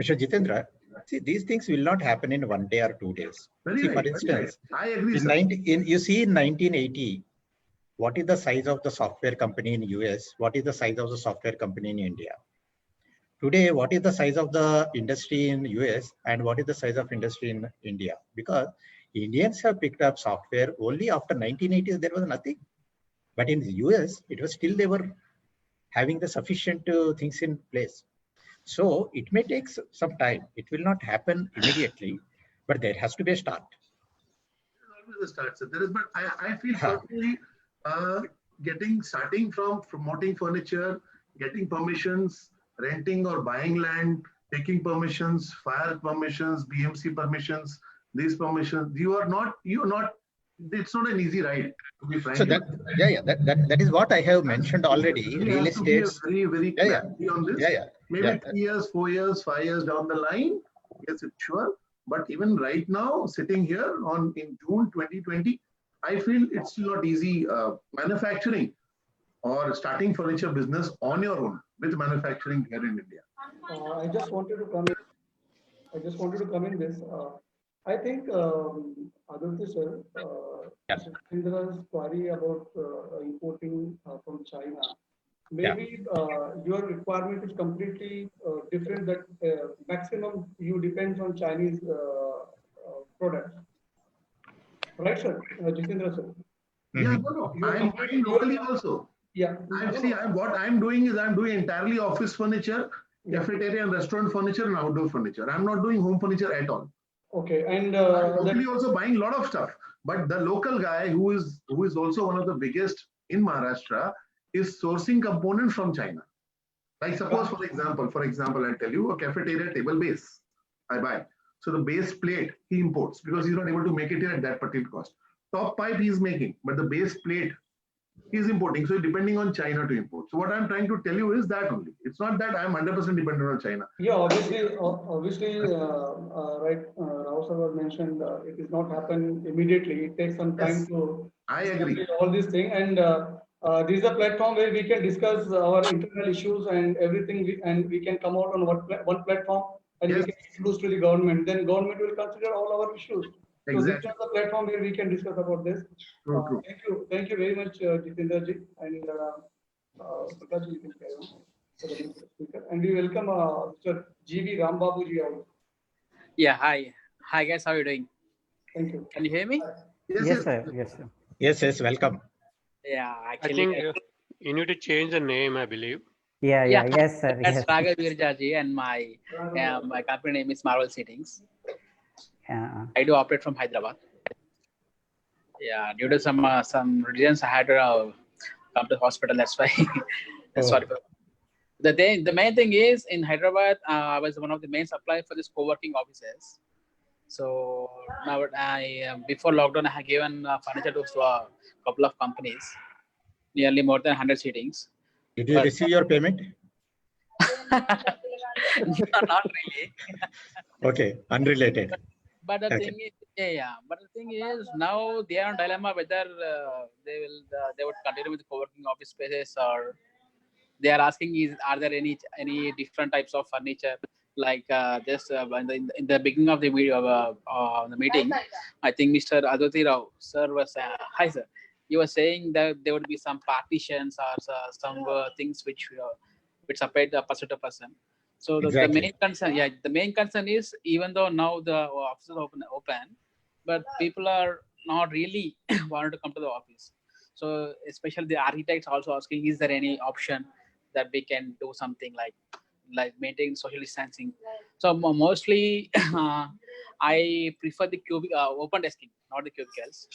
Mr. Jitendra, see, these things will not happen in 1 day or 2 days. See, for instance, I agree. You see, in 1980, what is the size of the software company in US? What is the size of the software company in India? Today, what is the size of the industry in US and what is the size of industry in India? Because Indians have picked up software only after 1980s, there was nothing. But in the US, it was still they were having the sufficient things in place. So it may take some time. It will not happen immediately, but there has to be a start. There's always a start. So there is, but I feel personally starting from promoting furniture, getting permissions, renting or buying land, taking permissions, fire permissions, BMC permissions, these permissions. It's not an easy ride, to be frank. So that is what I have mentioned already. Real estate. Very clarity on this. Maybe 3 years, 4 years, 5 years down the line. Yes, it's sure. But even right now, sitting here in June 2020, I feel it's still not easy manufacturing or starting furniture business on your own with manufacturing here in India. I just wanted to come in. I just wanted to come in this. I think Aditya sir, Indra's query about importing from China. Maybe your requirement is completely different. That maximum you depends on Chinese products, right, sir? Jitendra sir. Yeah, no. I'm buying locally also. Yeah. What I'm doing is I'm doing entirely office furniture, cafeteria and restaurant furniture and outdoor furniture. I'm not doing home furniture at all. Okay, and I'm locally also buying a lot of stuff. But the local guy who is also one of the biggest in Maharashtra is sourcing components from China. Like suppose, for example, I'll tell you a cafeteria table base I buy. So the base plate he imports because he's not able to make it here at that particular cost. Top pipe he's making, but the base plate he's importing. So depending on China to import. So what I'm trying to tell you is that only. It's not that I'm 100% dependent on China. Yeah, obviously, right. Rao sir mentioned it is not happen immediately. It takes some time to. I agree. All these things, and this is a platform where we can discuss our internal issues and everything, and we can come out on one platform and we can introduce to the government. Then government will consider all our issues. So this is the platform where we can discuss about this. True. Thank you very much, Jitendra ji, and Prakash ji, you can carry on for the next speaker. And we welcome Mr. G.V. Rambabu ji. Yeah, hi guys, how are you doing? Thank you. Can you hear me? Yes, sir. Yes, sir. Yes, welcome. Yeah, actually, I think you need to change the name, I believe. Yeah, yes, sir. That's Raghav Virjaji, and my company name is Marvel Seatings. I do operate from Hyderabad. Yeah, due to some reasons, I had to come to the hospital. That's why. Sorry for that. The main thing is in Hyderabad, I was one of the main suppliers for this co-working offices. So now before lockdown, I had given furniture to a couple of companies, nearly more than 100 seatings. Did you receive your payment? No, not really. Okay, unrelated. But the thing is, But the thing is, now they are on dilemma whether they would continue with the co-working office spaces, or they are asking are there any different types of furniture? Like in the beginning of the video the meeting, I think Mr. Aditya Rao sir was hi sir. He was saying that there would be some partitions or some things which separate the person to person. So the main concern is, even though now the offices are open, but people are not really wanted to come to the office. So especially the architects also asking, is there any option that we can do something like maintain social distancing? So mostly I prefer the open desking, not the cubicles.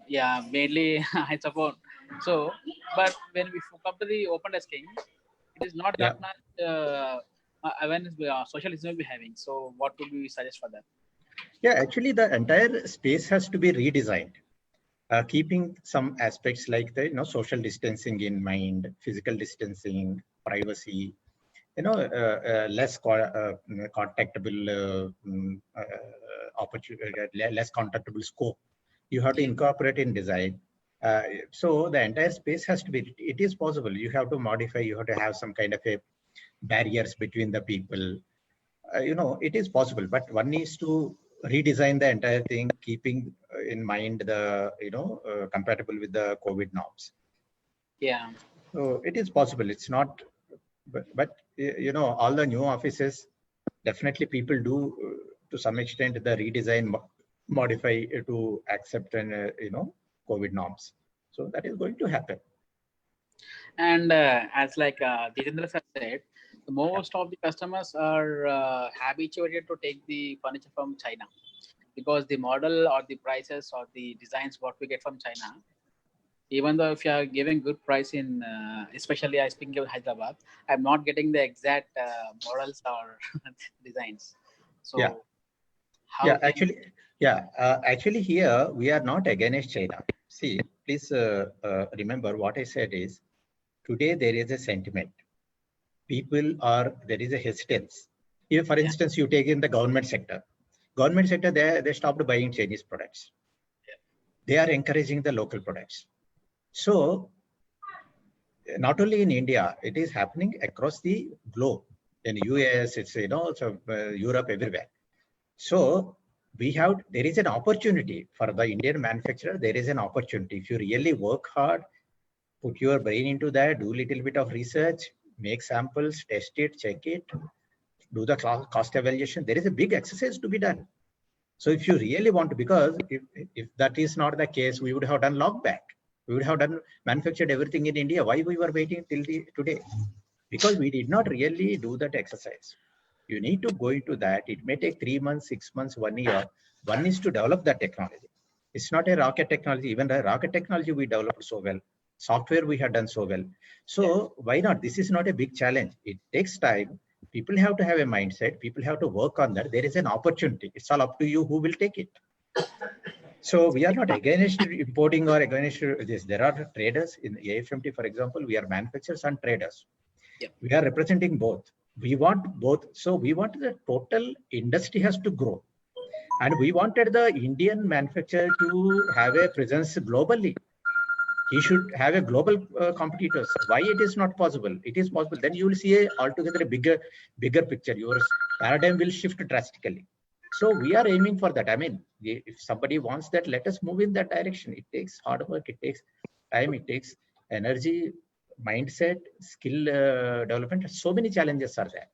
Yeah. Mainly I support. So, but when we come to the open desking, it is not that much awareness socialism will be having. So what would we suggest for that? Yeah, actually the entire space has to be redesigned, keeping some aspects like the social distancing in mind, physical distancing, privacy, less contactable opportunity, less contactable scope. You have to incorporate in design. So the entire space has to be, it is possible. You have to modify, you have to have some kind of a barriers between the people. It is possible, but one needs to redesign the entire thing, keeping in mind the, compatible with the COVID norms. Yeah. So it is possible. It's not, but all the new offices, definitely people do to some extent the redesign, modify to accept and COVID norms. So that is going to happen. And as Jitendra said, most of the customers are habituated to take the furniture from China, because the model or the prices or the designs what we get from China, even though if you are giving good price in, especially I speaking of Hyderabad, I'm not getting the exact models or designs. So actually here we are not against China. See, please remember what I said is, today there is a sentiment. There is a hesitance. If, for instance, you take in the government sector, Government sector, they stopped buying Chinese products. They are encouraging the local products. So not only in India, it is happening across the globe. In US, it's Europe, everywhere. So there is an opportunity for the Indian manufacturer. There is an opportunity if you really work hard, put your brain into that, do a little bit of research, make samples, test it, check it, do the cost evaluation. There is a big exercise to be done. So if you really want to, because if that is not the case, we would have done long back. We would have manufactured everything in India. Why we were waiting till today? Because we did not really do that exercise. You need to go into that. It may take 3 months, 6 months, 1 year. One is to develop that technology. It's not a rocket technology. Even the rocket technology we developed so well. Software we had done so well. So why not? This is not a big challenge. It takes time. People have to have a mindset. People have to work on that. There is an opportunity. It's all up to you who will take it. So we are not against importing or against this. There are traders in AFMT, for example. We are manufacturers and traders. We are representing both. We want both. So we want the total industry has to grow. And we wanted the Indian manufacturer to have a presence globally. He should have a global competitors. Why it is not possible? It is possible. Then you will see altogether a bigger picture. Your paradigm will shift drastically. So we are aiming for that. I mean, if somebody wants that, let us move in that direction. It takes hard work. It takes time. It takes energy, mindset, skill development. So many challenges are there.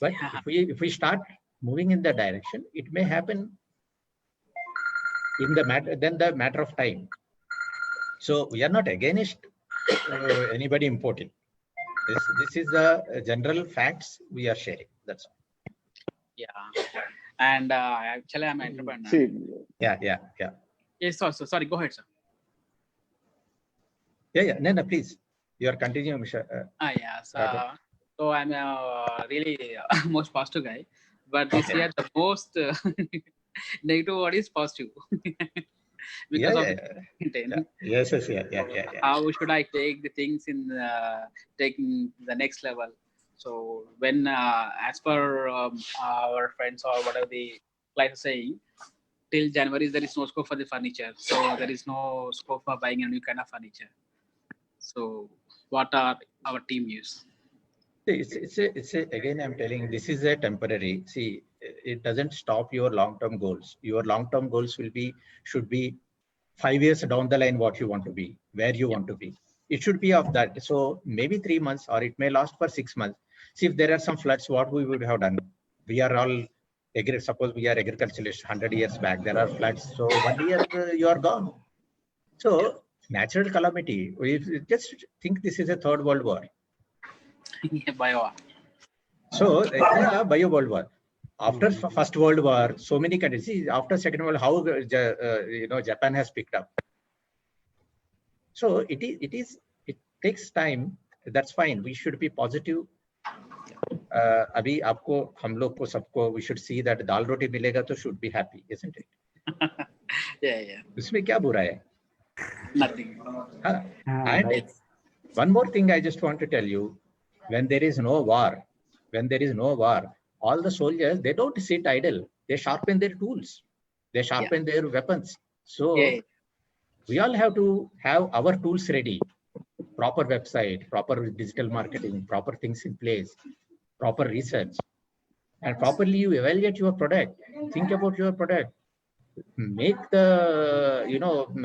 But if we start moving in that direction, it may happen in the matter of time. So we are not against anybody importing. This is the general facts we are sharing. That's all. Yeah, and actually I'm an entrepreneur. Yeah. Yes, sorry. Go ahead, sir. Yeah. No, please. You are continuing, Mr. So I'm really most positive guy, but this year the most negative word is positive. Because of Yes. How should I take the things in taking the next level? So when, as per our friends or whatever the clients are saying, till January there is no scope for the furniture. So there is no scope for buying a new kind of furniture. So what are our team use? It's again, I'm telling, this is a temporary. See, it doesn't stop your long-term goals. Your long-term goals should be 5 years down the line, what you want to be, where you want to be. It should be of that. So maybe 3 months, or it may last for 6 months. See, if there are some floods, what we would have done? We are all, suppose we are agriculturalists 100 years back, there are floods. So 1 year, you are gone. So natural calamity, we just think this is a third world war. Bio. So, bio world war. After First World War, so many countries. See, after Second World, how Japan has picked up. So it takes time. That's fine. We should be positive. अभी आपको हम लोग को सबको we should see that दाल रोटी मिलेगा तो should be happy, isn't it? Yeah. उसमें क्या बुरा है? Nothing. And one more thing I just want to tell you: when there is no war, all the soldiers, they don't sit idle. They sharpen their tools. They sharpen their weapons. So we all have to have our tools ready. Proper website, proper digital marketing, proper things in place, proper research, and properly you evaluate your product. Think about your product. Make the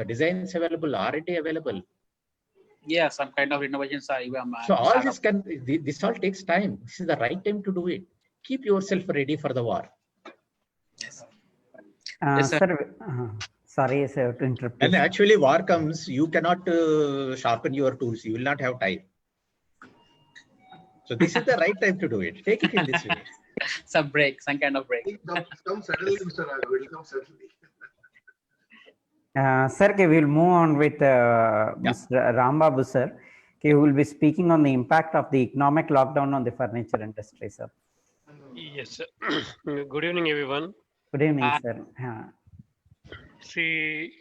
designs available, R&D available. Yeah, some kind of innovations are even. So all this all takes time. This is the right time to do it. Keep yourself ready for the war. Yes, sir. Sorry, sir, to interrupt. And actually, war comes, you cannot sharpen your tools. You will not have time. So this is the right time to do it. Take it in this way. Some kind of break. Come suddenly, Mr. Raghav. It will come suddenly. Sir, we'll move on with Mr. Rambabu, sir. Who will be speaking on the impact of the economic lockdown on the furniture industry, sir. Yes, sir. Good evening, everyone. Good evening, sir. See,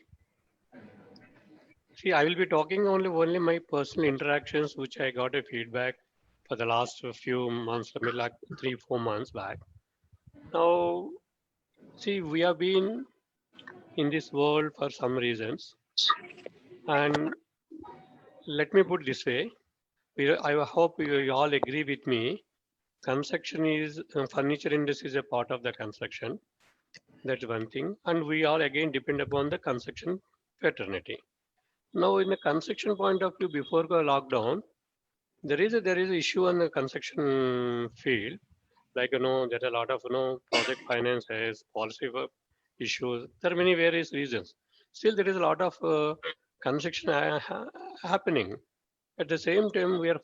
I will be talking only my personal interactions, which I got a feedback for the last few months, like 3-4 months back. Now, See, we have been in this world for some reasons, and let me put this way. I hope you all agree with me. Construction is furniture industry is a part of the construction. That's one thing, and we all again depend upon the construction fraternity. Now, in the construction point of view, before the lockdown, there is an issue on the construction field. Like there are a lot of project finances, policy issues. There are many various reasons. Still, there is a lot of construction happening. At the same time, we are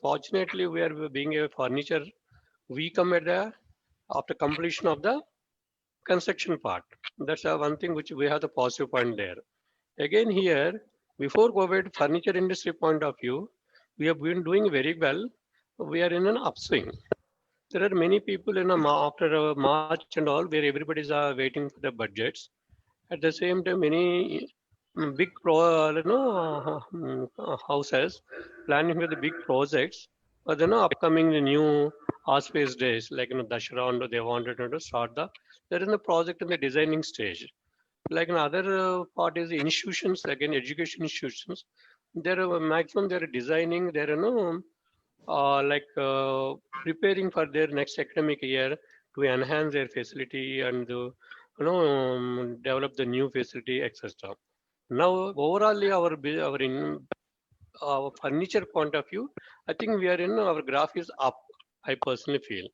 being a furniture. We come at the after completion of the construction part. That's one thing which we have the positive point there. Again here, before COVID, furniture industry point of view, we have been doing very well. We are in an upswing. There are many people after March and all, where everybody is waiting for the budgets. At the same time, many big houses planning for the big projects. But upcoming new R-Space days, like Dashara, they wanted to start they're in the project in the designing stage. Like another part is the institutions, again education institutions. They're maximum they're designing, they're preparing for their next academic year to enhance their facility and develop the new facility, etc. Now overall our furniture point of view, I think we are in our graph is up. I personally feel.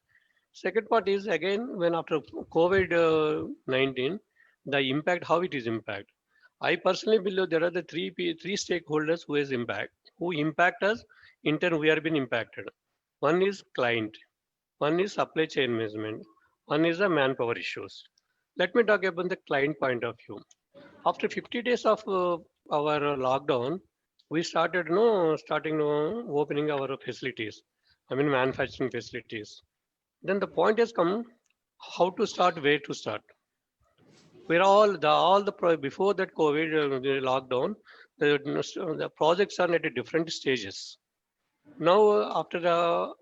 Second part is again when after COVID-19, the impact, how it is impact. I personally believe there are the three stakeholders who impact us. In turn, we are being impacted. One is client, one is supply chain management, one is the manpower issues. Let me talk about the client point of view. After 50 days of our lockdown, we started opening our facilities. I mean manufacturing facilities. Then the point has come: how to start, where to start. We're before that COVID lockdown, the projects are at different stages. Now after the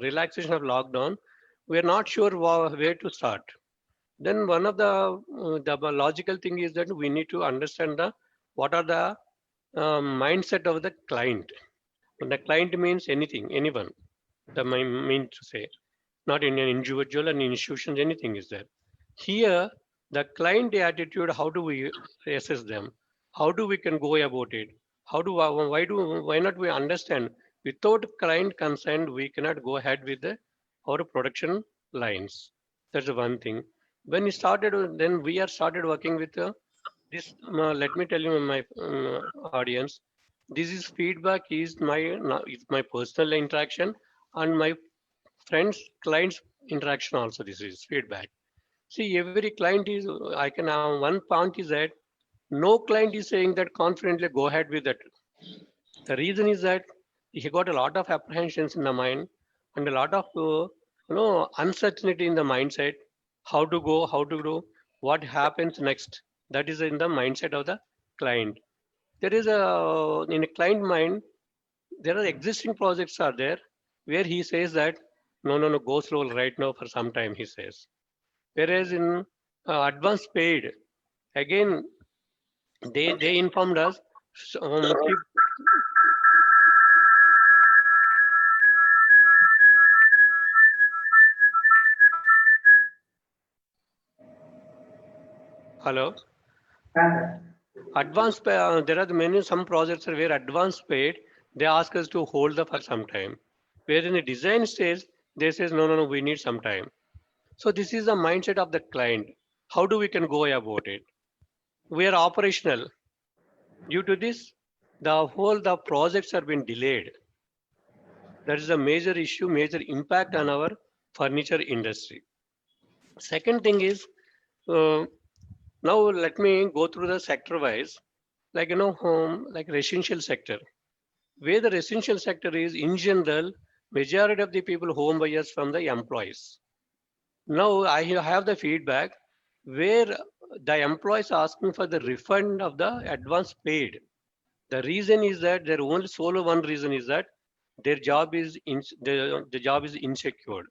relaxation of lockdown, we are not sure where to start. Then one of the logical thing is that we need to understand what are the mindset of the client. When the client means anything, anyone. The mean to say, not in an individual and institutions, anything is there. Here, the client attitude, how do we assess them? How do we can go about it? Why not we understand? Without client consent, we cannot go ahead with our production lines. That's the one thing. When we started, then we are started working with this. Let me tell you, my audience, this is feedback is my personal interaction and my friends, clients interaction also. This is feedback. See, every client is, I can have one point is that no client is saying that confidently go ahead with that. The reason is that he got a lot of apprehensions in the mind and a lot of uncertainty in the mindset. How to go, how to do, what happens next. That is in the mindset of the client. There is in a client mind, there are existing projects are there where he says that no, go slow right now for some time, he says. Whereas in advance paid, again, they informed us. Hello. Advance pay, there are some projects where advance paid, they ask us to hold for some time. Where in the design stage, they says no, we need some time. So this is the mindset of the client. How do we can go about it? We are operational. Due to this, the projects are being delayed. That is a major issue, major impact on our furniture industry. Second thing is, now let me go through the sector wise, like home, like residential sector. Where the residential sector is, in general, majority of the people home buyers from the employees. Now I have the feedback where the employees asking for the refund of the advance paid. The reason is that their only solo one reason is that their job is the job is insecure.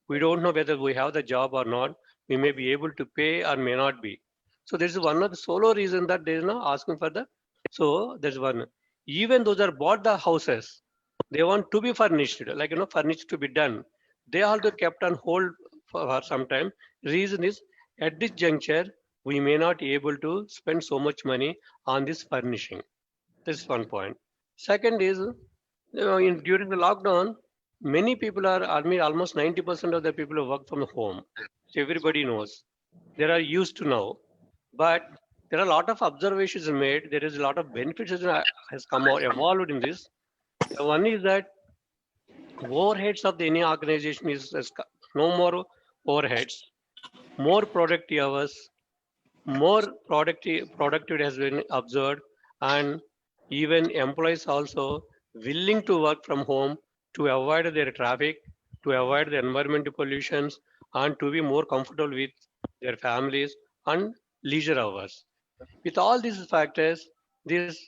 We don't know whether we have the job or not. we may be able to pay or may not be. So this is one of the solo reason that they are not asking for the. So there's one. Even those that bought the houses, they want to be furnished, like furnished to be done. They also kept on hold for some time. Reason is at this juncture we may not be able to spend so much money on this furnishing. This is one point. Second is during the lockdown, many people are, I mean, almost 90% of the people who work from home. So everybody knows. They are used to now. But there are a lot of observations made. There is a lot of benefits that has come out, evolved in this. One is that overheads of any organization is no more overheads, more productive hours, more productivity has been observed, and even employees also willing to work from home to avoid their traffic, to avoid the environmental pollutions, and to be more comfortable with their families and leisure hours. With all these factors, this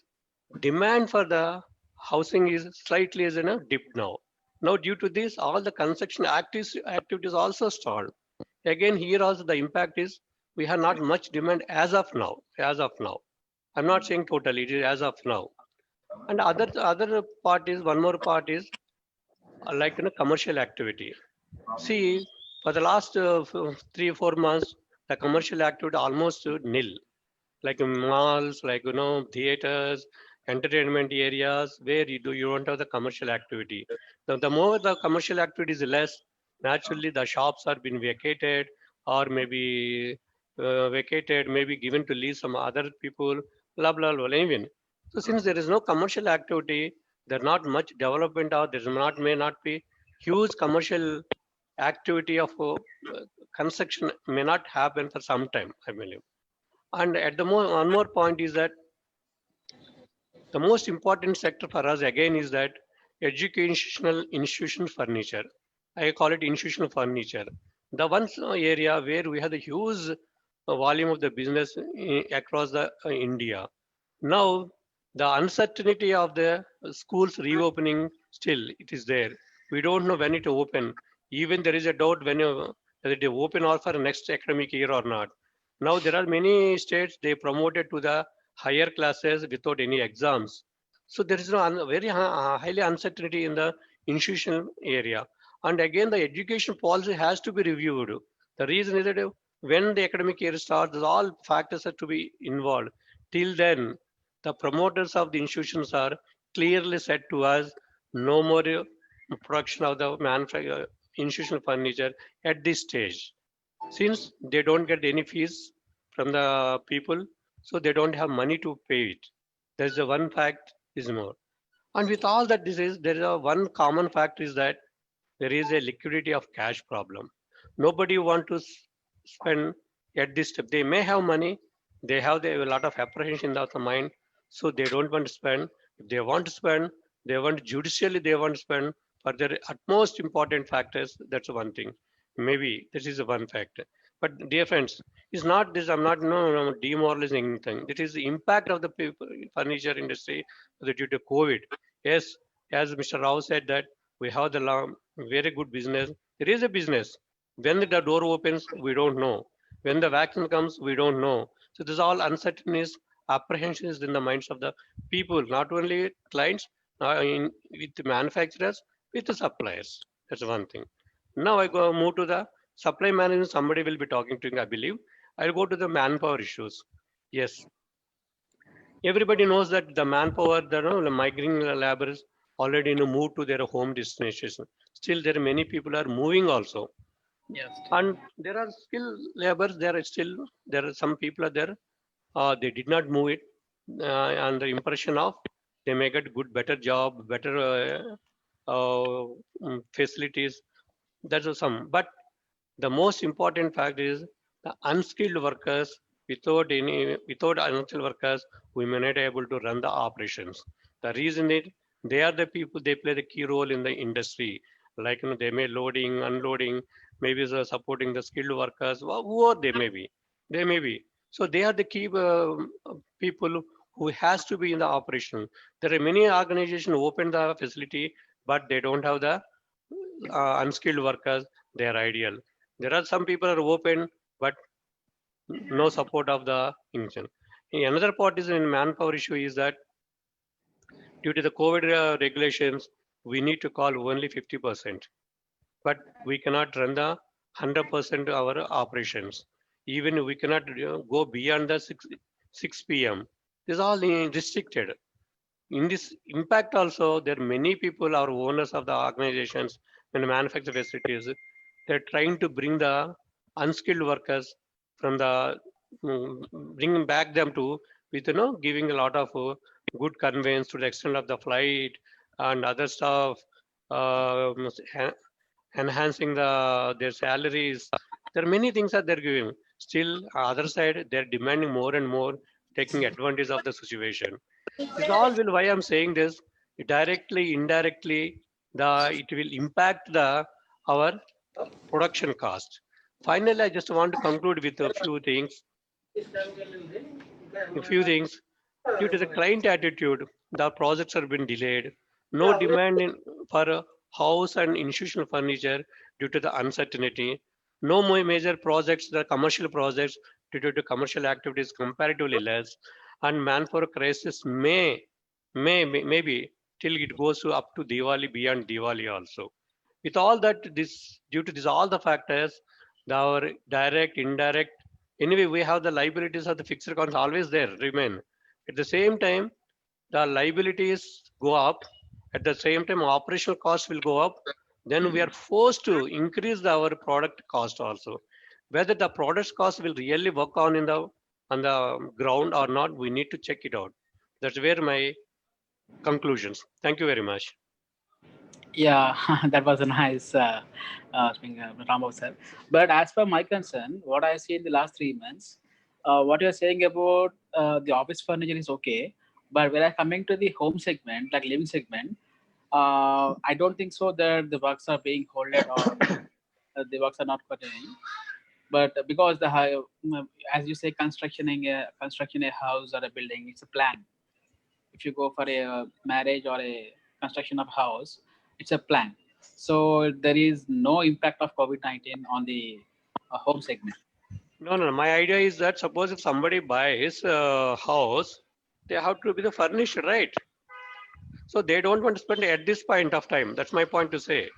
demand for the housing is slightly as in a dip now. Now, due to this, all the construction activities also stalled. Again, here also the impact is we have not much demand as of now. As of now, I'm not saying totally, it is as of now. And other part is, one more part is like commercial activity. See, for the last 3 or 4 months, the commercial activity almost nil. Like malls, like theaters, entertainment areas, where you don't have the commercial activity. The more the commercial activity is less, naturally the shops are being vacated or maybe maybe given to lease some other people, blah blah blah. Even so, since there is no commercial activity, there's not much development out. May not be huge commercial activity of construction may not happen for some time, I believe. And at the one more point is that the most important sector for us again is that educational institutional furniture. I call it institutional furniture. The one area where we have the huge volume of the business across the India. Now, the uncertainty of the schools reopening, still it is there. We don't know when it will open. Even there is a doubt when it will open or for next academic year or not. Now there are many states they promoted to the higher classes without any exams. So there is no very highly uncertainty in the institutional area. And again, the education policy has to be reviewed. The reason is that when the academic year starts, all factors have to be involved. Till then, the promoters of the institutions are clearly said to us, no more production of the institutional furniture at this stage. Since they don't get any fees from the people, so they don't have money to pay it. There's the one fact is more. And with all that disease, there is a one common fact is that there is a liquidity of cash problem. Nobody want to spend at this step. They may have money, they have a lot of apprehension in the mind, so they don't want to spend. If they want to spend, they want judicially, they want to spend for their utmost important factors. That's one thing. Maybe this is one factor. But dear friends, it's not this, I'm not demoralizing anything. It is the impact of the furniture industry due to COVID. Yes, as Mr. Rao said that we have the very good business. There is a business. When the door opens, we don't know. When the vaccine comes, we don't know. So there's all uncertainties, apprehensions in the minds of the people, not only clients, with the manufacturers, with the suppliers. That's one thing. Now I move to the supply management. Somebody will be talking to you, I believe. I'll go to the manpower issues. Yes. Everybody knows that the manpower, the migrating laborers already moved to their home destination. Still, there are many people are moving also. Yes. And there are skilled laborers. There are some people are there. They did not move it, and the impression of they may get better job, better facilities. That's some. But the most important fact is the unskilled workers. Without unskilled workers, we may not be able to run the operations. The reason is they are the people, they play the key role in the industry. Like they may loading, unloading, maybe supporting the skilled workers, whoever they may be. So they are the key people who has to be in the operation. There are many organizations who open the facility, but they don't have the unskilled workers. They are ideal. There are some people are open, but no support of the engine. Another part is in manpower issue is that due to the COVID regulations, we need to call only 50%, but we cannot run the 100% of our operations. Even we cannot go beyond the 6 p.m. This is all restricted. In this impact also, there are many people, our owners of the organizations and manufacturing facilities, they're trying to bring the unskilled workers from the, bring back them to, with, giving a lot of good conveyance to the extent of the flight and other stuff, enhancing their salaries. There are many things that they're giving. Still, other side, they're demanding more and more, taking advantage of the situation. This all will, why I'm saying this, directly, indirectly, it will impact our production cost. Finally, I just want to conclude with a few things. Due to the client attitude, the projects have been delayed. No demand for house and institutional furniture due to the uncertainty. No more major projects, the commercial projects, due to commercial activities comparatively less. And manpower crisis maybe till it goes to up to Diwali, beyond Diwali also. With all that, due to all the factors, our direct, indirect, anyway, we have the liabilities of the fixed costs always there, remain. At the same time, the liabilities go up. At the same time, operational costs will go up. Then we are forced to increase our product cost also. Whether the product cost will really work on the ground or not, we need to check it out. That's where my conclusions. Thank you very much. Yeah, that was a nice Rambabu sir. But as per my concern, what I see in the last 3 months, what you're saying about the office furniture is okay. But when I coming to the home segment, like living segment, I don't think so that the works are being holded or the works are not continuing. But because as you say, constructing a house or a building, it's a plan. If you go for a marriage or a construction of house, it's a plan. So there is no impact of COVID-19 on the home segment. No. My idea is that suppose if somebody buys a house, they have to be the furnished, right? So they don't want to spend at this point of time. That's my point to say.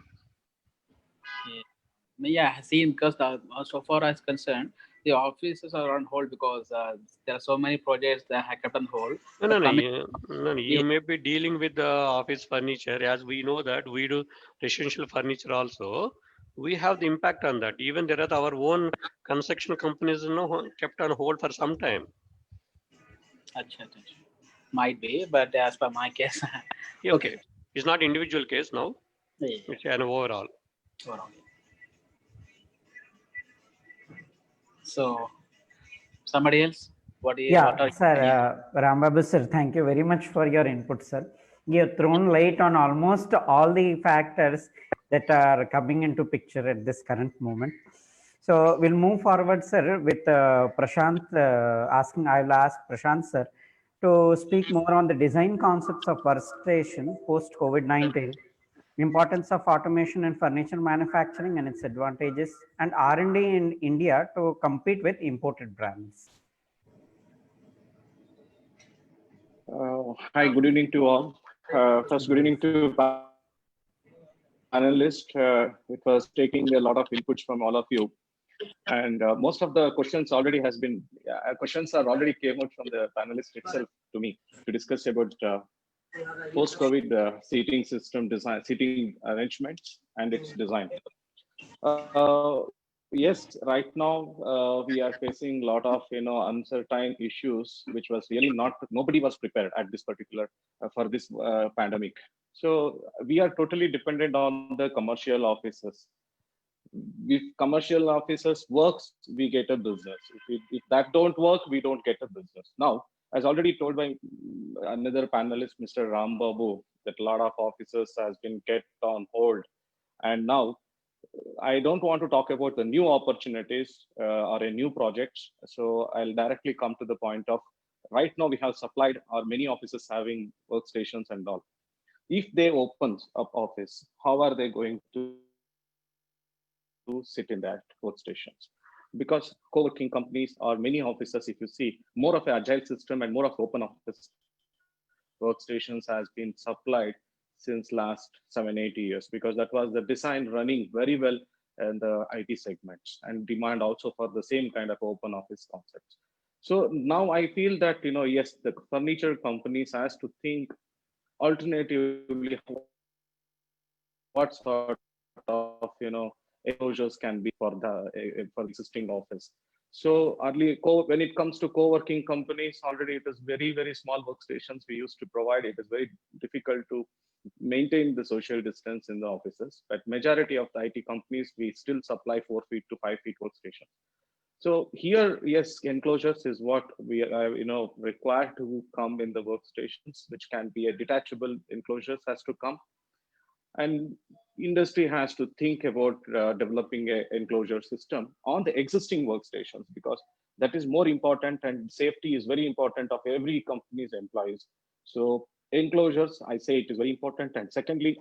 Yeah, I seen because so far as concerned, the offices are on hold because there are so many projects that are kept on hold. No. You may be dealing with the office furniture, as we know that we do residential furniture also. We have the impact on that. Even there are our own construction companies, kept on hold for some time. Achha. Might be, but as per my case, yeah, okay. It's not individual case now. Yeah. It's an overall. So, somebody else? Sir, Rambabu sir, thank you very much for your input, sir. You have thrown light on almost all the factors that are coming into picture at this current moment. So we'll move forward, sir, with Prashant I will ask Prashant, sir, to speak more on the design concepts of workstation post COVID-19, importance of automation in furniture manufacturing and its advantages, and R&D in India to compete with imported brands. Hi, good evening to all. First, good evening to panelists. It was taking a lot of inputs from all of you. And most of the questions already questions are already came out from the panelist itself to me to discuss about post-COVID seating system design, seating arrangements and its design. Yes, right now we are facing a lot of uncertain issues, which was really nobody was prepared at this particular for this pandemic. So we are totally dependent on the commercial offices. If commercial offices works, we get a business. If that don't work, we don't get a business. Now, as already told by another panelist, Mr. Rambabu, that a lot of offices has been kept on hold. And now, I don't want to talk about the new opportunities or a new projects. So I'll directly come to the point of, right now we have supplied or many offices having workstations and all. If they open up office, how are they going to sit in that workstations? because co-working companies or many offices, if you see, more of an agile system and more of open office workstations has been supplied since last 7-8 years, because that was the design running very well in the IT segments and demand also for the same kind of open office concepts. So now I feel that, yes, the furniture companies has to think alternatively what sort of, enclosures can be for the existing office. So when it comes to co-working companies, already it is very, very small workstations we used to provide. It is very difficult to maintain the social distance in the offices, but majority of the IT companies, we still supply 4 feet to 5 feet workstations. So here, yes, enclosures is what we are, required to come in the workstations, which can be a detachable enclosures has to come. And industry has to think about developing an enclosure system on the existing workstations, because that is more important, and safety is very important of every company's employees. So enclosures, I say it is very important. And secondly,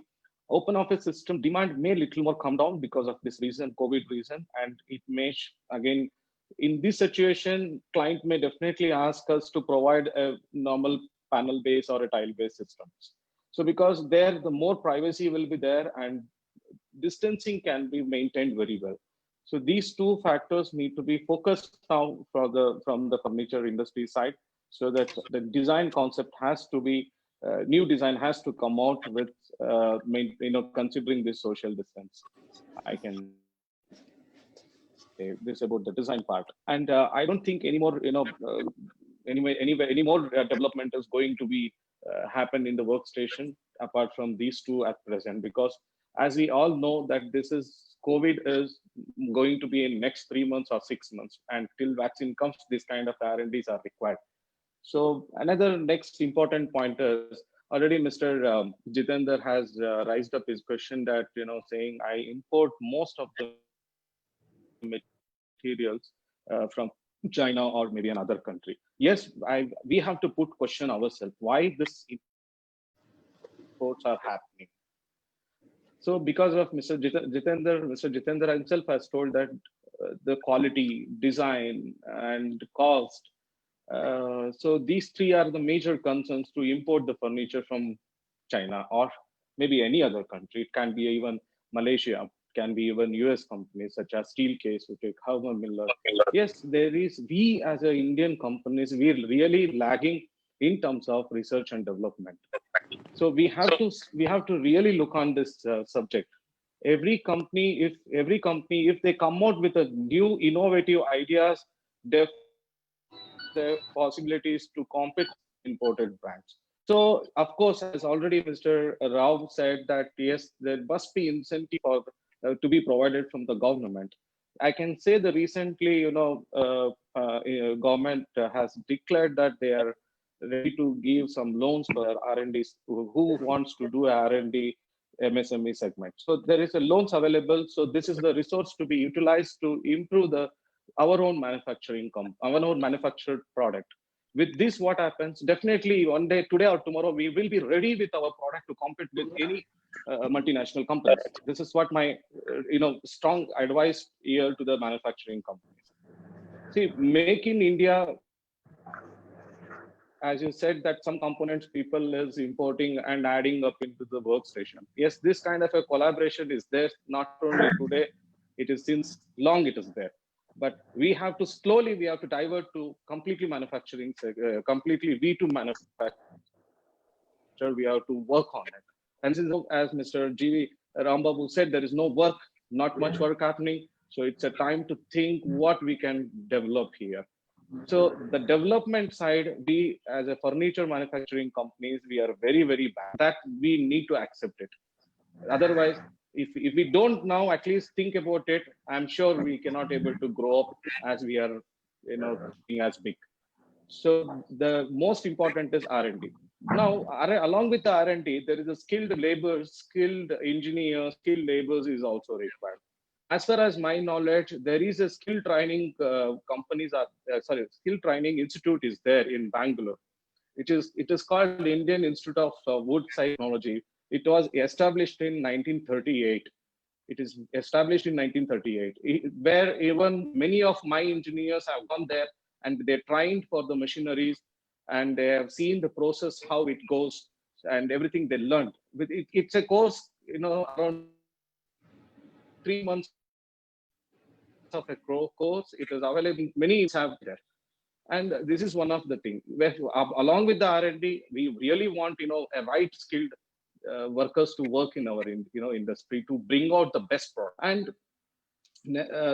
open office system demand may little more come down because of this reason, COVID reason, and it may, again, in this situation, client may definitely ask us to provide a normal panel based or a tile based systems. So because there, the more privacy will be there and distancing can be maintained very well. So these two factors need to be focused now from the furniture industry side, so that the design concept has to be, new design has to come out with, considering this social distance. I can say this about the design part. And I don't think any more, any more development is going to be happen in the workstation apart from these two at present, because as we all know that COVID is going to be in next 3 months or 6 months, and till vaccine comes, this kind of R&Ds are required. So another next important point is, already Mr. Jitender has raised up his question that, saying I import most of the materials from China or maybe another country. Yes, we have to put question ourselves why this imports are happening. So because of Mr. Jitender himself has told that the quality, design, and cost. So these three are the major concerns to import the furniture from China or maybe any other country. It can be even Malaysia, can be even US companies such as Steelcase, we take Herman Miller. Yes, we as an Indian companies, we're really lagging in terms of research and development. So we have to really look on this subject. Every company, if they come out with a new innovative ideas, the possibilities to compete with imported brands. So of course, as already Mr. Rao said that yes, there must be incentive for to be provided from the government. I can say that recently, government has declared that they are ready to give some loans for R&Ds who wants to do R&D MSME segment. So there is a loans available. So this is the resource to be utilized to improve our own manufacturing, our own manufactured product. With this, what happens? Definitely one day, today or tomorrow, we will be ready with our product to compete with any multinational companies. This is what my, strong advice here to the manufacturing companies. See, make in India, as you said, that some components people is importing and adding up into the workstation. Yes, this kind of a collaboration is there, not only today, it is since long it is there. But we have to divert to completely manufacturing, completely V2 manufacture. We have to work on it. And since, as Mr. G.V. Rambabu said, there is no work, not much work happening. So it's a time to think what we can develop here. So the development side, we as a furniture manufacturing companies, we are very, very bad. That we need to accept it. Otherwise, if we don't now at least think about it, I'm sure we cannot able to grow up as we are, being as big. So the most important is R&D. Now, along with the R&D, there is a skilled labor, skilled engineer, skilled laborers is also required. As far as my knowledge, there is a skill training skill training institute is there in Bangalore. It is called Indian Institute of Wood Technology. It was established in 1938. It is established in 1938, where even many of my engineers have gone there and they're trained for the machineries and they have seen the process, how it goes and everything they learned. It's a course, around 3 months of a course. It is available, many have there. And this is one of the things where along with the R&D, we really want, a right skilled workers to work in our industry to bring out the best product. And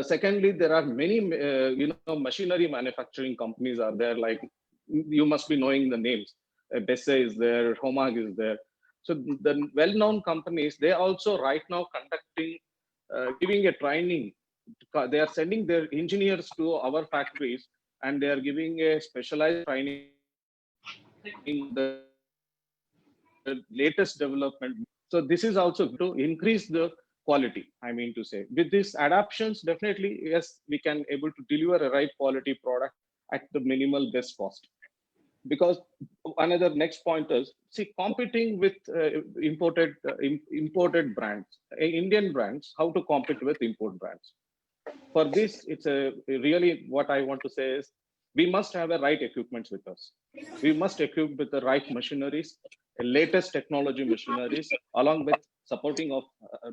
secondly, there are many machinery manufacturing companies are there, like you must be knowing the names. Besse is there, Homag is there. So the well-known companies, they also right now conducting, giving a training. They are sending their engineers to our factories and they are giving a specialized training in the latest development. So this is also to increase the quality, I mean to say. With these adaptations, definitely, yes, we can able to deliver a right quality product at the minimal best cost. Because another next point is, see, competing with imported brands, Indian brands, how to compete with import brands. For this, it's really what I want to say is, we must have the right equipments with us. We must equip with the right machineries, latest technology machineries, along with supporting of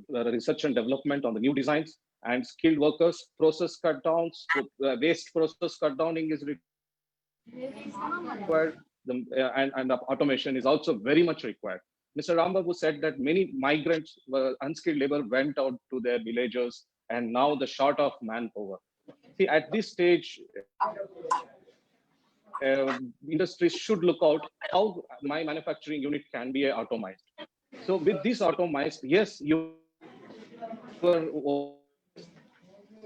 research and development on the new designs and skilled workers, process cut downs, waste process cut downing is required, and automation is also very much required. Mr. Rambabu said that many migrants, unskilled labor, went out to their villages, and now the short of manpower. See, at this stage, industries should look out how my manufacturing unit can be automized. So with this automized, yes, your overall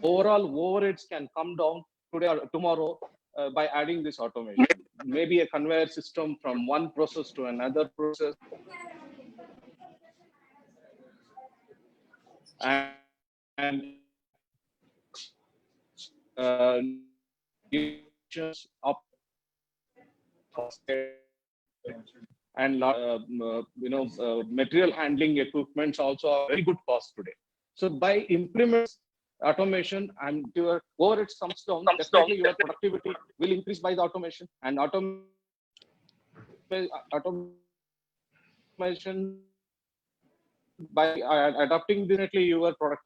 overheads can come down today or tomorrow by adding this automation. Maybe a conveyor system from one process to another process. And material handling equipments also are very good cost today. So by implementing automation and your overheads comes down, definitely your productivity will increase by the automation, and automation by adapting definitely your product.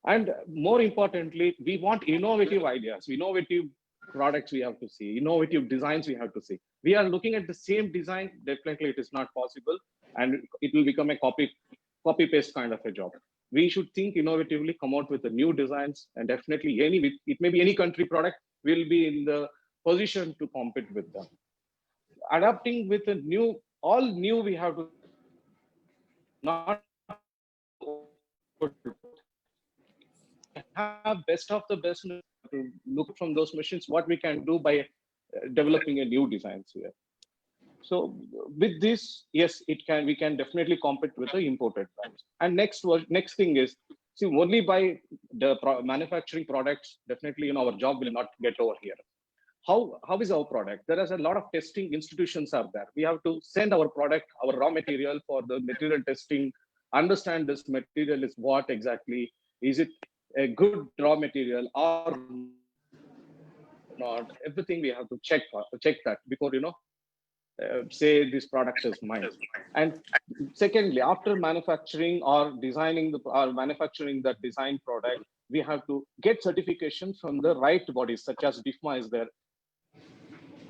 And more importantly, we want innovative ideas, innovative products we have to see, innovative designs we have to see. We are looking at the same design, definitely it is not possible, and it will become a copy paste kind of a job. We should think innovatively, come out with the new designs, and definitely it may be any country product, will be in the position to compete with them. Adapting with a all new, we have to not have best of the best to look from those machines what we can do by developing a new designs here. So with this, yes, we can definitely compete with the imported brands. And next thing is, see, only by the manufacturing products, definitely our job will not get over here. How is our product? There is a lot of testing institutions are there. We have to send our product, our raw material for the material testing, understand this material is what exactly, is it a good raw material or not? Everything we have to check that before say this product is mine. And secondly, after manufacturing or designing or manufacturing that design product, we have to get certification from the right bodies, such as DIFMA is there,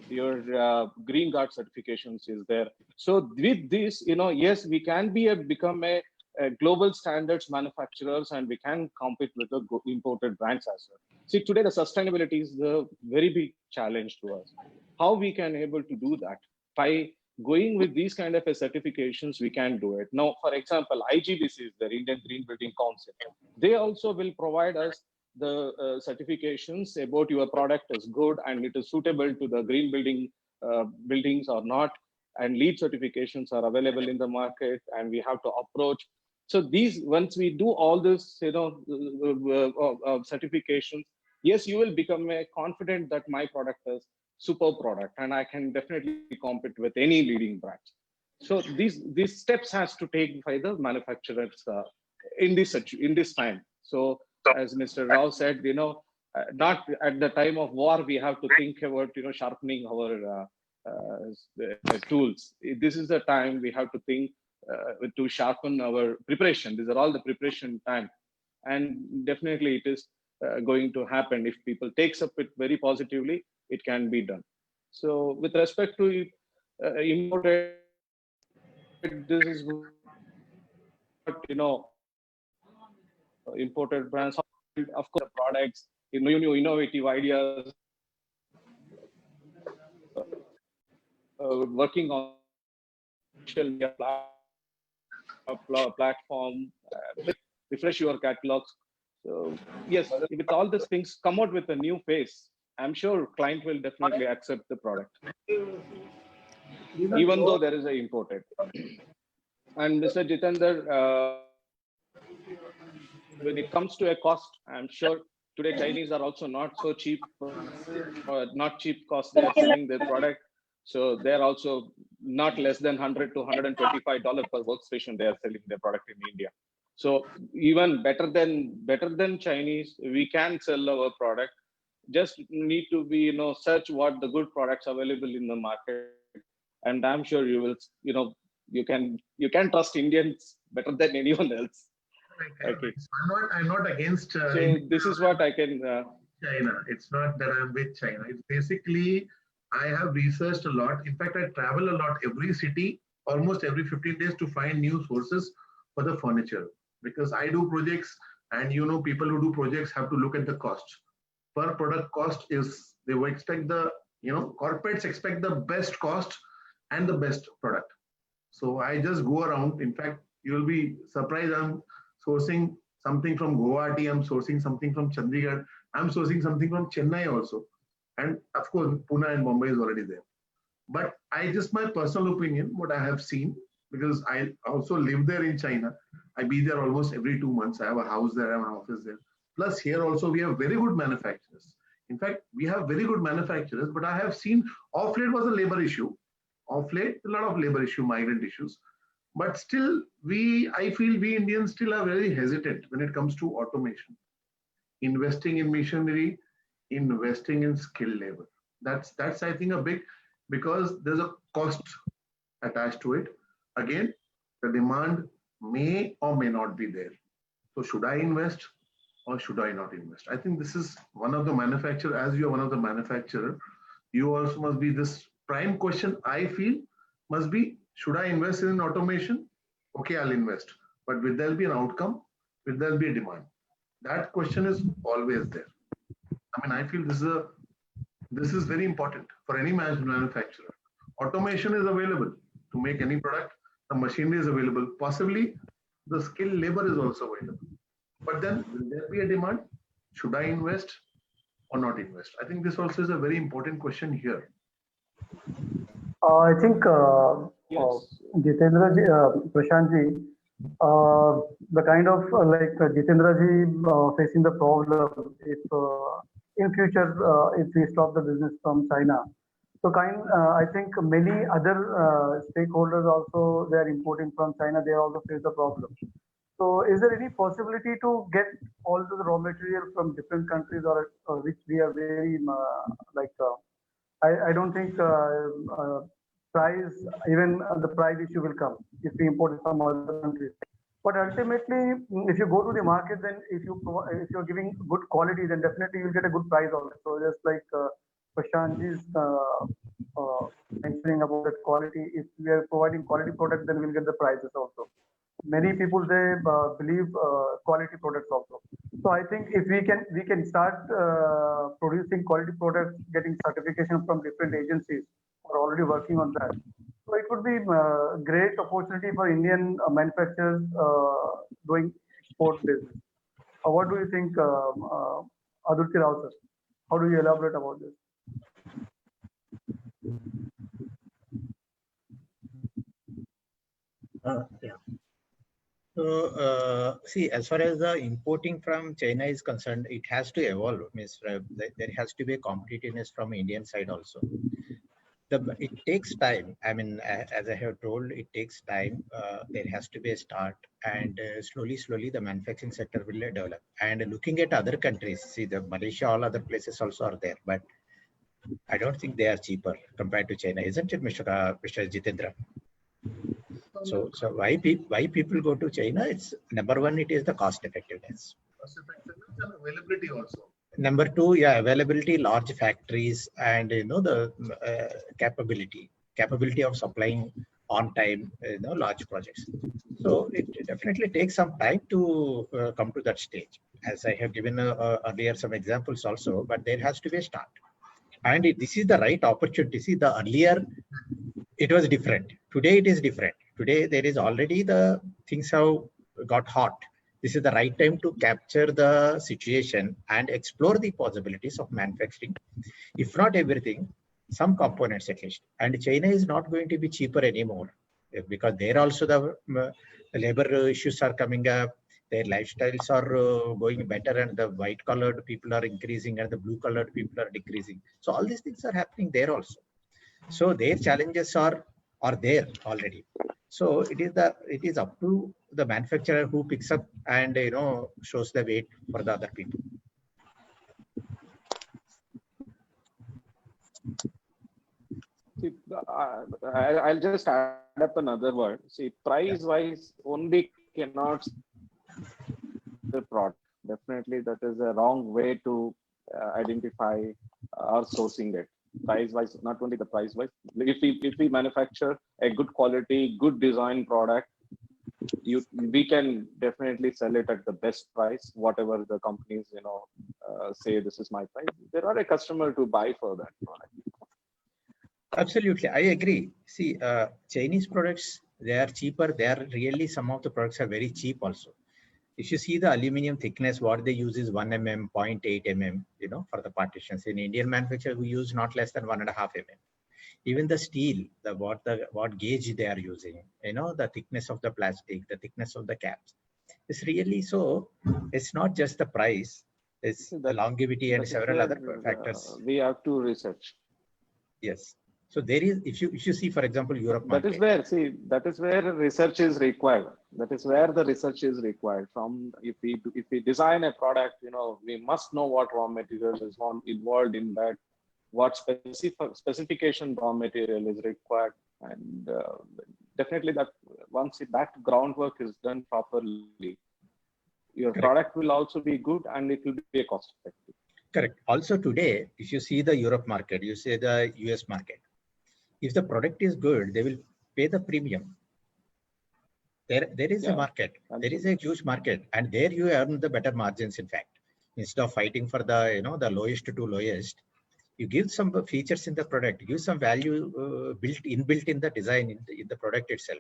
your Green Guard certifications is there. So with this, yes, we can become a global standards manufacturers, and we can compete with the imported brands as well. See, today the sustainability is a very big challenge to us. How we can able to do that? By going with these kind of certifications, we can do it. Now, for example, IGBC is the Indian Green Building Council. They also will provide us the certifications about your product is good and it is suitable to the green building buildings or not. And LEED certifications are available in the market, and we have to approach. So these, once we do all this, certifications, yes, you will become confident that my product is super product, and I can definitely compete with any leading brands. So these steps has to take by the manufacturers in this time. So as Mr. Rao said, not at the time of war, we have to think about, sharpening our tools. This is the time we have to think to sharpen our preparation. These are all the preparation time. And definitely it is going to happen. If people takes up it very positively, it can be done. So with respect to imported, this is what, imported brands, of course, products, new innovative ideas, working on social media platform, refresh your catalogs. So yes, with all these things, come out with a new face. I'm sure client will definitely accept the product, even though there is a imported. And Mr. Jitender, when it comes to a cost, I'm sure today Chinese are also not so cheap, not cheap cost they are selling their product. So they're also not less than $100 to $125 per workstation they are selling their product in India. So even better than Chinese, we can sell our product. Just need to be, search what the good products available in the market. And I'm sure you will, you can trust Indians better than anyone else. Okay. I'm not against. So this is what I can. China. It's not that I'm with China. It's basically, I have researched a lot. In fact, I travel a lot, every city, almost every 15 days to find new sources for the furniture. Because I do projects, and people who do projects have to look at the cost. Per product cost is, they will expect the, corporates expect the best cost and the best product. So I just go around. In fact, you will be surprised. I'm sourcing something from Guwahati, I'm sourcing something from Chandigarh, I'm sourcing something from Chennai also. And of course, Pune and Bombay is already there. But just my personal opinion, what I have seen, because I also live there in China. I be there almost every 2 months. I have a house there, I have an office there. Plus here also we have very good manufacturers. In fact, we have very good manufacturers, but I have seen off late was a labor issue. Off late, a lot of labor issue, migrant issues. But still, I feel we Indians still are very hesitant when it comes to automation. Investing in machinery, investing in skilled labor. That's I think a big, because there's a cost attached to it. Again, the demand may or may not be there. So should I invest or should I not invest? I think this is one of the manufacturer, as you are one of the manufacturer, you also must be this prime question I feel must be, should I invest in automation? Okay, I'll invest. But will there be an outcome? Will there be a demand? That question is always there. I mean, I feel this is very important for any manufacturer. Automation is available to make any product. The machinery is available. Possibly the skilled labor is also available. But then will there be a demand? Should I invest or not invest? I think this also is a very important question here. I think Yes. Jitendra ji, Prashant ji, the kind of like Jitendra ji facing the problem if in future if we stop the business from China. So I think many other stakeholders also, they are importing from China, they also face the problem. So is there any possibility to get all the raw material from different countries, or which we are very I don't think price, even the price issue will come if we import from other countries. But ultimately, if you go to the market, then if you're giving good quality, then definitely you'll get a good price also. So just like Prashant is mentioning about that quality, if we are providing quality products, then we'll get the prices also. Many people, they believe quality products also. So I think if we can start producing quality products, getting certification from different agencies, are already working on that. So it would be a great opportunity for Indian manufacturers doing export business. What do you think, Adulti Rao sir? How do you elaborate about this? Yeah. So, see, as far as the importing from China is concerned, it has to evolve. Means there has to be a competitiveness from Indian side also. It takes time. I mean, as I have told, it takes time. There has to be a start, and slowly, the manufacturing sector will develop. And looking at other countries, see the Malaysia, all other places also are there, but I don't think they are cheaper compared to China, isn't it, Mr. Jitendra? So why people go to China? It's number one, it is the cost effectiveness. Cost effectiveness and availability also. Number two, yeah, availability, large factories, and the capability of supplying on time, large projects. So it definitely takes some time to come to that stage. As I have given earlier some examples also, but there has to be a start. And this is the right opportunity. See, the earlier it was different. Today it is different. Today there is already the things have got hot. This is the right time to capture the situation and explore the possibilities of manufacturing. If not everything, some components at least. And China is not going to be cheaper anymore because there also the labor issues are coming up. Their lifestyles are going better, and the white collared people are increasing and the blue collared people are decreasing. So all these things are happening there also. So their challenges are there already. So it is up to the manufacturer who picks up and shows the weight for the other people. See, I'll just add up another word. See, price-wise only cannot the product. Definitely, that is a wrong way to identify or sourcing it. Price-wise, not only the price-wise. If we manufacture a good quality, good design product, we can definitely sell it at the best price. Whatever the companies say, this is my price. There are a customer to buy for that product. Absolutely, I agree. See, Chinese products, they are cheaper. They are really, some of the products are very cheap also. If you see the aluminum thickness, what they use is 1 mm, 0.8 mm, for the partitions. In Indian manufacturer, we use not less than 1.5 mm. Even the steel, what gauge they are using, the thickness of the plastic, the thickness of the caps. It's really so. It's not just the price. It's the longevity and several other factors. We have to research. Yes. So there is, if you see, for example, Europe market. That is where research is required. That is where the research is required. From if we design a product, we must know what raw material is involved in that, what specification raw material is required, and definitely that once that groundwork is done properly, your product will also be good and it will be cost effective. Correct. Also today, if you see the Europe market, you say the US market. If the product is good, they will pay the premium. There is a market. Absolutely. There is a huge market, and there you earn the better margins. In fact, instead of fighting for the the lowest to lowest, you give some features in the product, give some value inbuilt in the design in the product itself,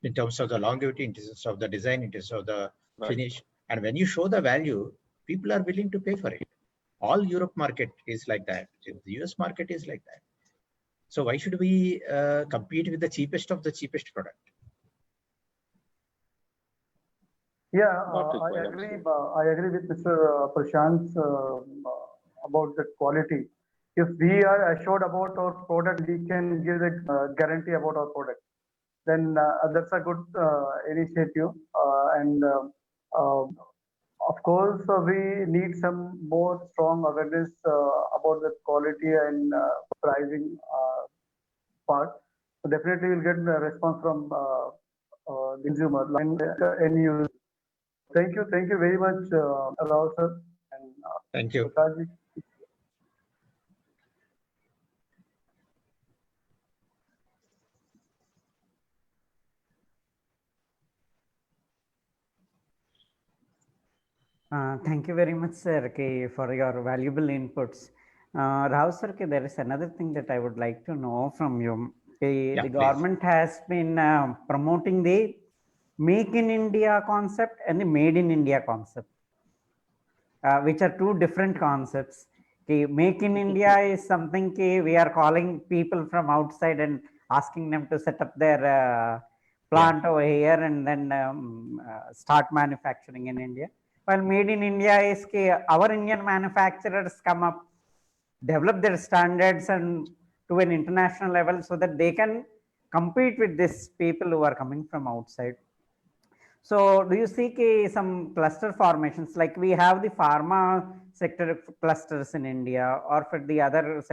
in terms of the longevity, in terms of the design, in terms of the finish. And when you show the value, people are willing to pay for it. All Europe market is like that. The US market is like that. So why should we compete with the cheapest of the cheapest product? Yeah, I agree with Mr. Prashant about the quality. If we are assured about our product, we can give a guarantee about our product. Then that's a good initiative. Of course, we need some more strong awareness about the quality and pricing part. So definitely we'll get a response from the consumer and end user. Thank you very much, Rao sir. And, thank you. Prakash. Thank you very much, sir, for your valuable inputs. Rao sir, there is another thing that I would like to know from you. The government has been promoting the Make in India concept and the Made in India concept, which are two different concepts. Make in India is something we are calling people from outside and asking them to set up their plant over here and then start manufacturing in India. While Made in India is our Indian manufacturers come up, develop their standards and to an international level so that they can compete with these people who are coming from outside. So do you see some cluster formations, like we have the pharma sector clusters in India, or for the other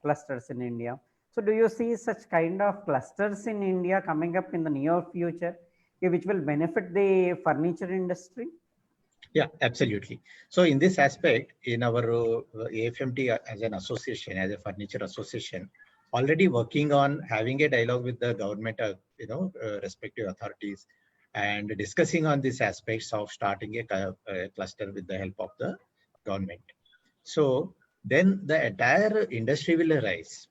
clusters in India? So do you see such kind of clusters in India coming up in the near future, which will benefit the furniture industry? Yeah, absolutely. So in this aspect, in our AFMT as an association, as a furniture association, already working on having a dialogue with the government, respective authorities, and discussing on these aspects of starting a cluster with the help of the government. So then the entire industry will arise.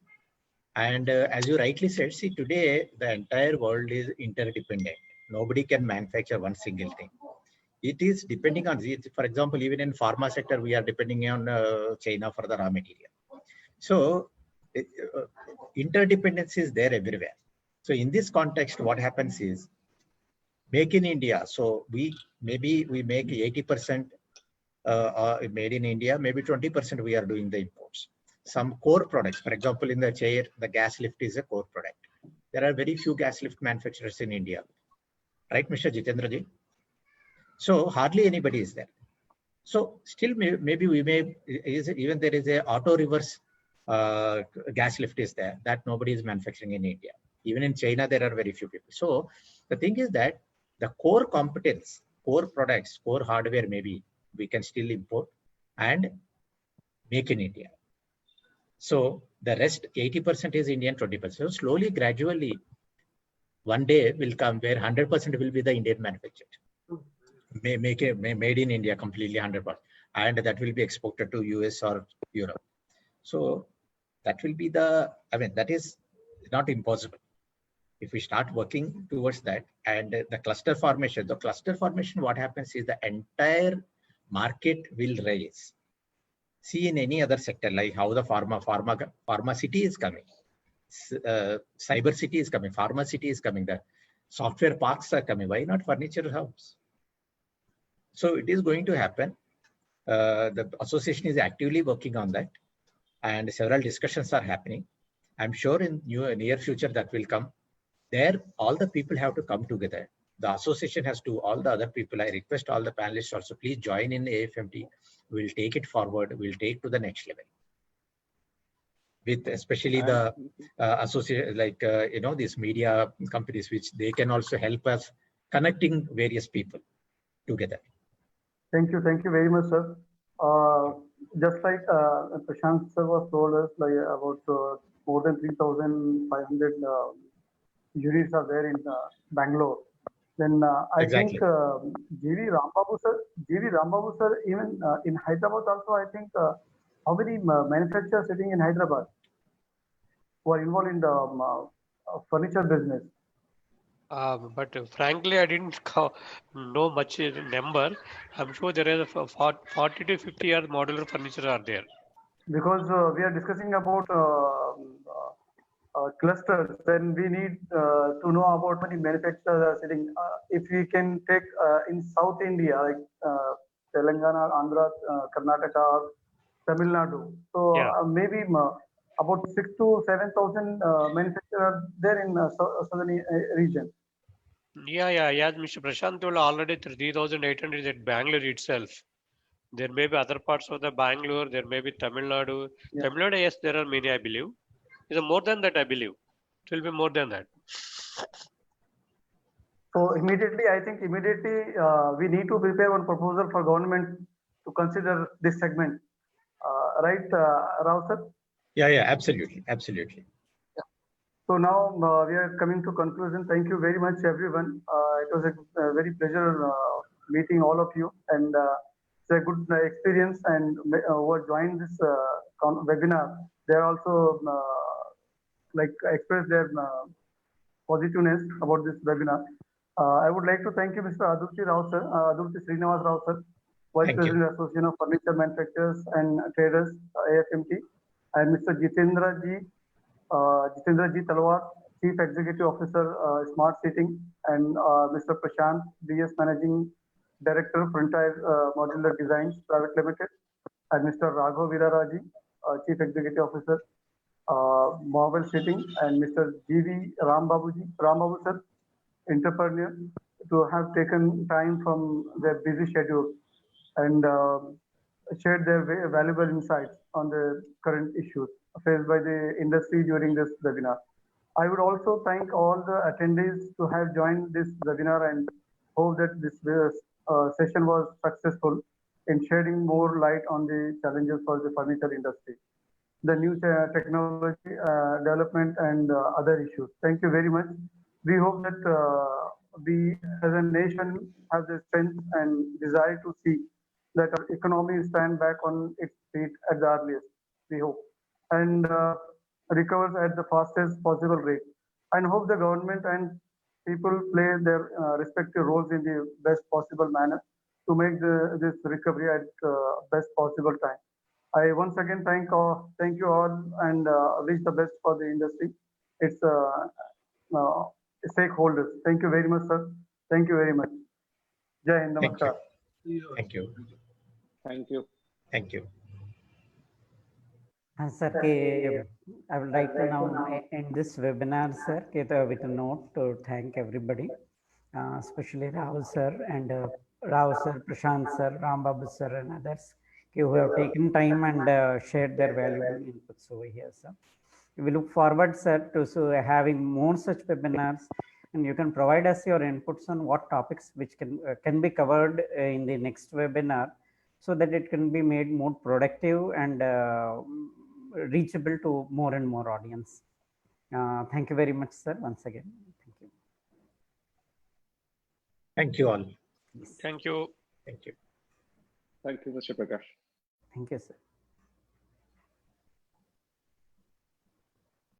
And as you rightly said, see, today the entire world is interdependent. Nobody can manufacture one single thing. It is depending on, for example, even in pharma sector, we are depending on China for the raw material. So interdependence is there everywhere. So in this context, what happens is, make in India. So we make 80% made in India, maybe 20% we are doing the imports. Some core products, for example, in the chair, the gas lift is a core product. There are very few gas lift manufacturers in India, right, Mr. Jitendra ji? So hardly anybody is there. So still maybe we may, even there is a auto reverse gas lift is there that nobody is manufacturing in India. Even in China, there are very few people. So the thing is that the core competence, core products, core hardware, maybe we can still import and make in India. So the rest 80% is Indian, 20%. So slowly, gradually, one day will come where 100% will be the Indian manufactured. Made in India completely 100%, and that will be exported to US or Europe. So that will be that is not impossible if we start working towards that. And the cluster formation, what happens is the entire market will rise. See, in any other sector, like how the pharma city is coming, cyber city is coming, pharma city is coming, the software parks are coming. Why not furniture hubs? So it is going to happen. The association is actively working on that, and several discussions are happening. I'm sure in near future that will come. There, all the people have to come together. The association has to, all the other people, I request all the panelists also, please join in AFMT. We'll take it forward. We'll take to the next level. With especially the associate, like, these media companies, which they can also help us connecting various people together. Thank you very much, sir. Just like Prashant sir was told us, like about more than 3,500 units are there in Bangalore. Then I think G.V. Rambabu sir, even in Hyderabad also, I think how many manufacturers sitting in Hyderabad who are involved in the furniture business? But frankly, I didn't know much number. I'm sure there is 40 to 50 other modular furniture are there. Because we are discussing about clusters, then we need to know about many manufacturers are sitting. If we can take in South India, like Telangana, Andhra, Karnataka, Tamil Nadu. So maybe about 6,000 to 7,000 manufacturers there in southern region. Yeah. Mr. Prashant told already 3,800 at Bangalore itself. There may be other parts of the Bangalore. There may be Tamil Nadu. Yeah. Tamil Nadu, yes, there are many, I believe. It's more than that, I believe. It will be more than that. So immediately, I think we need to prepare one proposal for government to consider this segment. Right, Rao sir? Yeah, absolutely. So now we are coming to conclusion. Thank you very much, everyone. It was a very pleasure meeting all of you, and it's a good experience. And who have joined this webinar, they are also express their positiveness about this webinar. I would like to thank you, Mr. Adurti Rao sir, Adurti Srinivas Rao sir, Vice President, Association of Furniture Manufacturers and Traders, AFMT, and Mr. Jitendra Ji Talwar, Chief Executive Officer, Smart Seating, and Mr. Prashant, DS Managing Director, Frontier Modular Designs Private Limited, and Mr. Raghav Viraraji, Chief Executive Officer, Marvel Sitting, and Mr. G.V. Rambabu sir, entrepreneur, to have taken time from their busy schedule and shared their valuable insights on the current issues faced by the industry during this webinar. I would also thank all the attendees to have joined this webinar and hope that this session was successful in shedding more light on the challenges for the furniture industry, the new technology development and other issues. Thank you very much. We hope that we as a nation have the strength and desire to see that our economy stand back on its feet at the earliest, we hope, and recovers at the fastest possible rate. And hope the government and people play their respective roles in the best possible manner to make this recovery at best possible time. I once again thank you all and wish the best for the industry. It's stakeholders. Thank you very much, sir. Thank you very much. Jai Hind, namaskar. Thank you. Thank you. Thank you. Sir, I would like to now end this webinar, sir, with a note to thank everybody, especially Rao sir and Rao sir, Prashant sir, Rambabu sir, and others who have taken time and shared their valuable inputs over here, sir. We look forward, sir, to having more such webinars, and you can provide us your inputs on what topics which can be covered in the next webinar, so that it can be made more productive and reachable to more and more audience. Thank you very much, sir, once again. Thank you. Thank you all. Thank you. Thank you. Thank you, Mr. Prakash. Thank you, sir.